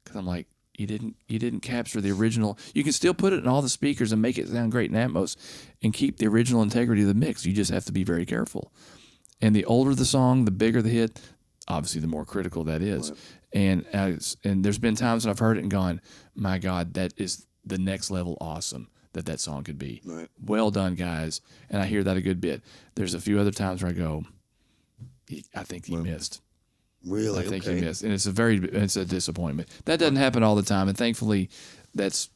Because I'm like, you didn't capture the original. You can still put it in all the speakers and make it sound great in Atmos and keep the original integrity of the mix. You just have to be very careful. And the older the song, the bigger the hit, obviously the more critical that is. Right. And there's been times when I've heard it and gone, my God, that is the next level awesome that song could be. Right. Well done, guys. And I hear that a good bit. There's a few other times where I go, I think he missed. Really? I think he missed. And it's a disappointment. That doesn't happen all the time. And thankfully, that's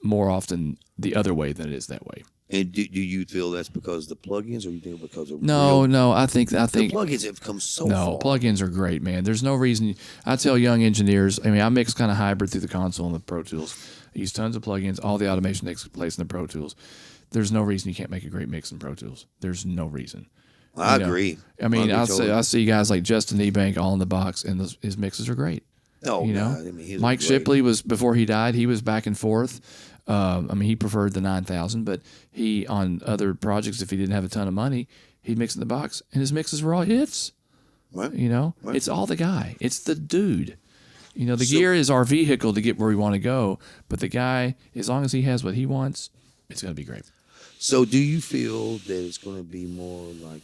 more often the other way than it is that way. And do you feel that's because of the plugins, or you think because of No. I think the plugins have come so no, far? plugins are great, man. There's no reason. I tell young engineers. I mean, I mix kind of hybrid through the console and the Pro Tools. I use tons of plugins. All the automation takes place in the Pro Tools. There's no reason you can't make a great mix in Pro Tools. There's no reason. I agree. I mean, totally. I see guys like Justin Ebank all in the box, and his mixes are great. Oh, you know, God. I mean, Mike great. Shipley was, before he died, he was back and forth. I mean, he preferred the 9000, but he, on other projects, if he didn't have a ton of money, he'd mix in the box, and his mixes were all hits. Right. You know, Right. It's all the guy. It's the dude. You know, the gear is our vehicle to get where we want to go, but the guy, as long as he has what he wants, it's going to be great. So, do you feel that it's going to be more like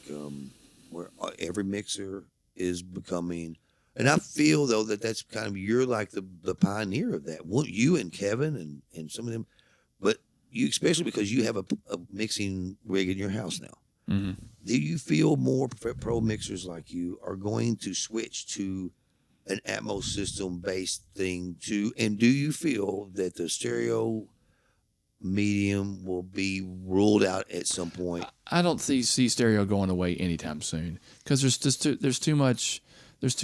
where every mixer is becoming? And I feel though that's kind of, you're like the pioneer of that. You and Kevin and some of them, but you, especially because you have a mixing rig in your house now. Mm-hmm. Do you feel more pro mixers like you are going to switch to an Atmos system based thing too? And do you feel that the stereo medium will be ruled out at some point? I don't see stereo going away anytime soon because there's too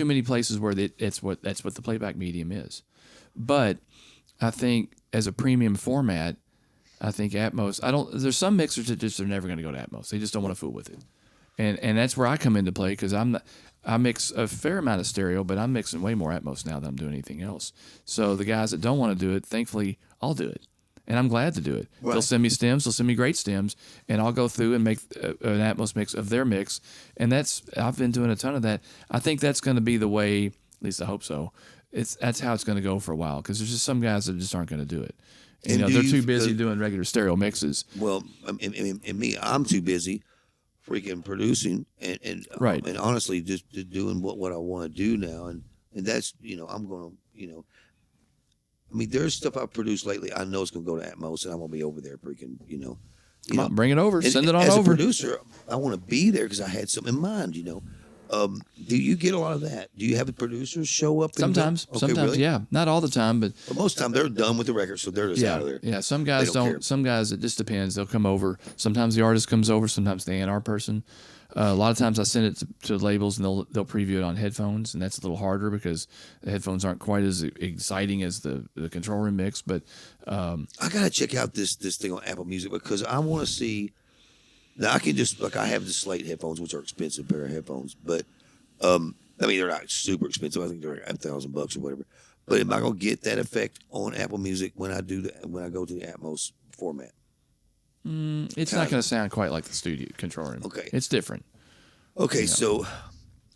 many places where that's what the playback medium is. But I think as a premium format, I think Atmos. There's some mixers that just are never going to go to Atmos. They just don't want to fool with it, and that's where I come into play because I mix a fair amount of stereo, but I'm mixing way more Atmos now than I'm doing anything else. So the guys that don't want to do it, thankfully, I'll do it. And I'm glad to do it. Right. They'll send me stems. They'll send me great stems, and I'll go through and make an Atmos mix of their mix. And I've been doing a ton of that. I think that's going to be the way. At least I hope so. That's how it's going to go for a while because there's just some guys that just aren't going to do it. You know, they're too busy doing regular stereo mixes. Well, and me, I'm too busy freaking producing and Right. And honestly, just doing what I want to do now, and that's I'm going to I mean, there's stuff I've produced lately. I know it's going to go to Atmos, and I'm going to be over there freaking, Come on, bring it over. And, Send it on as over. a producer, I want to be there because I had something in mind, Do you get a lot of that? Do you have the producers show up? Sometimes, really? yeah. Not all the time, but Most of the time they're done with the record, so they're just out of there. yeah. Some guys don't care. don't. Some guys, it just depends. They'll come over. Sometimes the artist comes over. Sometimes the A&R person. A lot of times I send it to labels and they'll preview it on headphones, and that's a little harder because the headphones aren't quite as exciting as the control room mix. But I gotta check out this thing on Apple Music because I want to see. Now I can just I have the Slate headphones, which are expensive pair of headphones, but I mean they're not super expensive. I think they're $1,000 or whatever. But am I gonna get that effect on Apple Music when I go to the Atmos format? it's not going to sound quite like the studio control room. Okay. It's different. Okay, so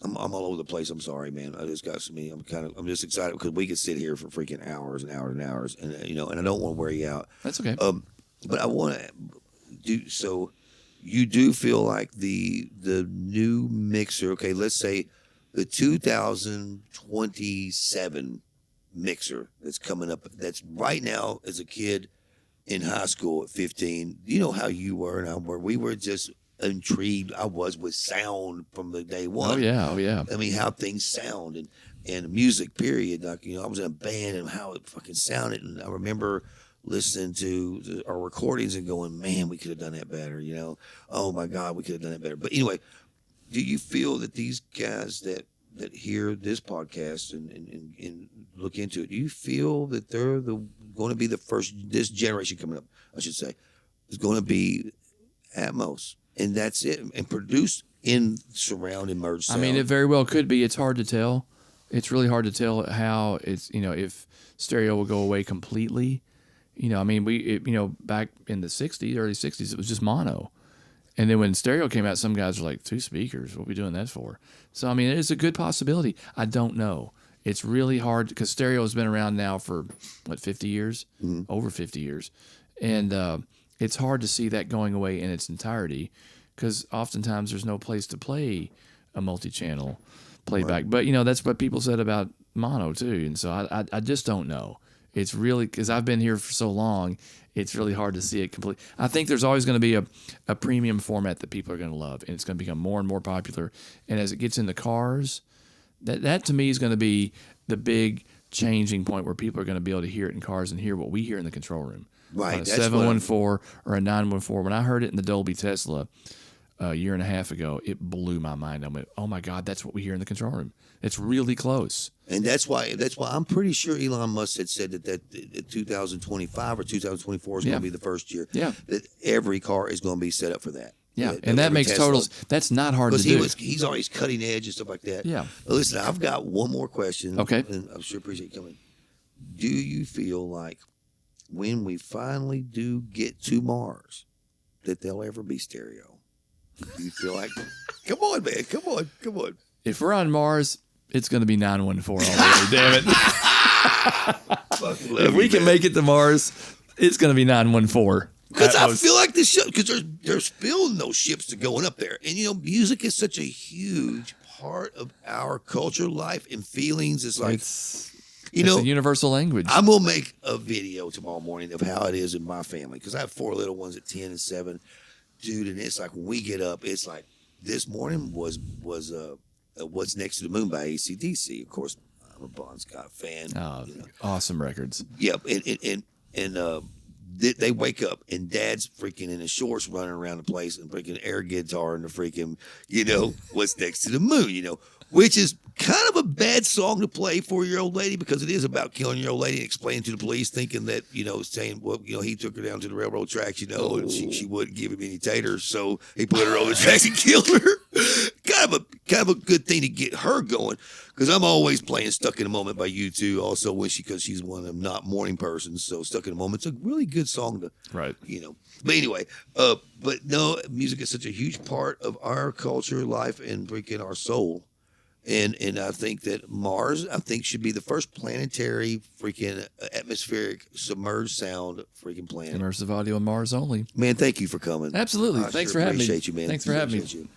I'm all over the place. I'm sorry, man. I just got me. I'm just excited because we could sit here for freaking hours and hours and hours, and and I don't want to wear you out. That's okay. But I want to do so. You do feel like the new mixer? Okay, let's say the 2027 mixer that's coming up. That's right now as a kid in high school at 15. You know how you were and I were. We were just intrigued. I was with sound from the day one. Oh yeah. I mean, how things sound and music, period. Like, I was in a band and how it fucking sounded. And I remember listening to our recordings and going, man, we could have done that better. Oh my God, we could have done that better. But anyway, do you feel that these guys that hear this podcast and look into it, do you feel that they're going to be the first, this generation coming up, I should say, is going to be Atmos? And that's it, and produced in surround and merged sound. I mean, it very well could be. It's hard to tell. It's really hard to tell how it's, if stereo will go away completely. I mean, back in the 60s, early 60s, it was just mono. And then when stereo came out, some guys were like, 2 speakers, what are we doing that for? So, I mean, it's a good possibility. I don't know. It's really hard because stereo has been around now for, 50 years? Mm-hmm. Over 50 years. And it's hard to see that going away in its entirety because oftentimes there's no place to play a multi-channel playback. Right. But, that's what people said about mono, too. And so I just don't know. It's really, because I've been here for so long, it's really hard to see it complete. I think there's always going to be a premium format that people are going to love, and it's going to become more and more popular. And as it gets in the cars, that to me is going to be the big changing point where people are going to be able to hear it in cars and hear what we hear in the control room. Right. a That's what 714 or a 914. When I heard it in the Dolby Tesla a year and a half ago, it blew my mind. I went, oh my God, that's what we hear in the control room. It's really close. And that's why I'm pretty sure Elon Musk had said that 2025 or 2024 is going to be the first year. Yeah. That every car is going to be set up for that. Yeah, and that makes total. That's not hard to do. Because he's always cutting edge and stuff like that. Yeah. But listen, I've got one more question. Okay. And I sure appreciate you coming. Do you feel like when we finally do get to Mars that they'll ever be stereo? Do you feel like, come on, man, come on. If we're on Mars, it's going to be 914 all the way. Damn it! If we can make it to Mars, it's going to be 914. Because I feel like this show, because there's building those ships to going up there. And, music is such a huge part of our culture, life, and feelings. It's like, It's a universal language. I'm going to make a video tomorrow morning of how it is in my family. Because I have 4 little ones at 10 and 7. Dude, and it's like when we get up, it's like this morning was What's Next to the Moon by AC/DC. Of course, I'm a Bon Scott fan. Oh, awesome records. Yep. And they wake up and Dad's freaking in his shorts running around the place and freaking air guitar and the freaking, What's Next to the Moon, which is kind of a bad song to play for your old lady because it is about killing your old lady and explaining to the police, thinking that, saying, well, he took her down to the railroad tracks, and she wouldn't give him any taters. So he put her on the tracks and killed her. kind of a good thing to get her going. Because I'm always playing Stuck in a Moment by U2 also because she's one of them not morning persons. So Stuck in a Moment's a really good song to, Right. But anyway, but no, music is such a huge part of our culture, life, and freaking our soul. And I think that Mars, should be the first planetary freaking atmospheric submerged sound freaking planet. Immersive audio on Mars only. Man, thank you for coming. Absolutely. I Thanks sure for having me. appreciate you, man. Thanks for having me. Appreciate you.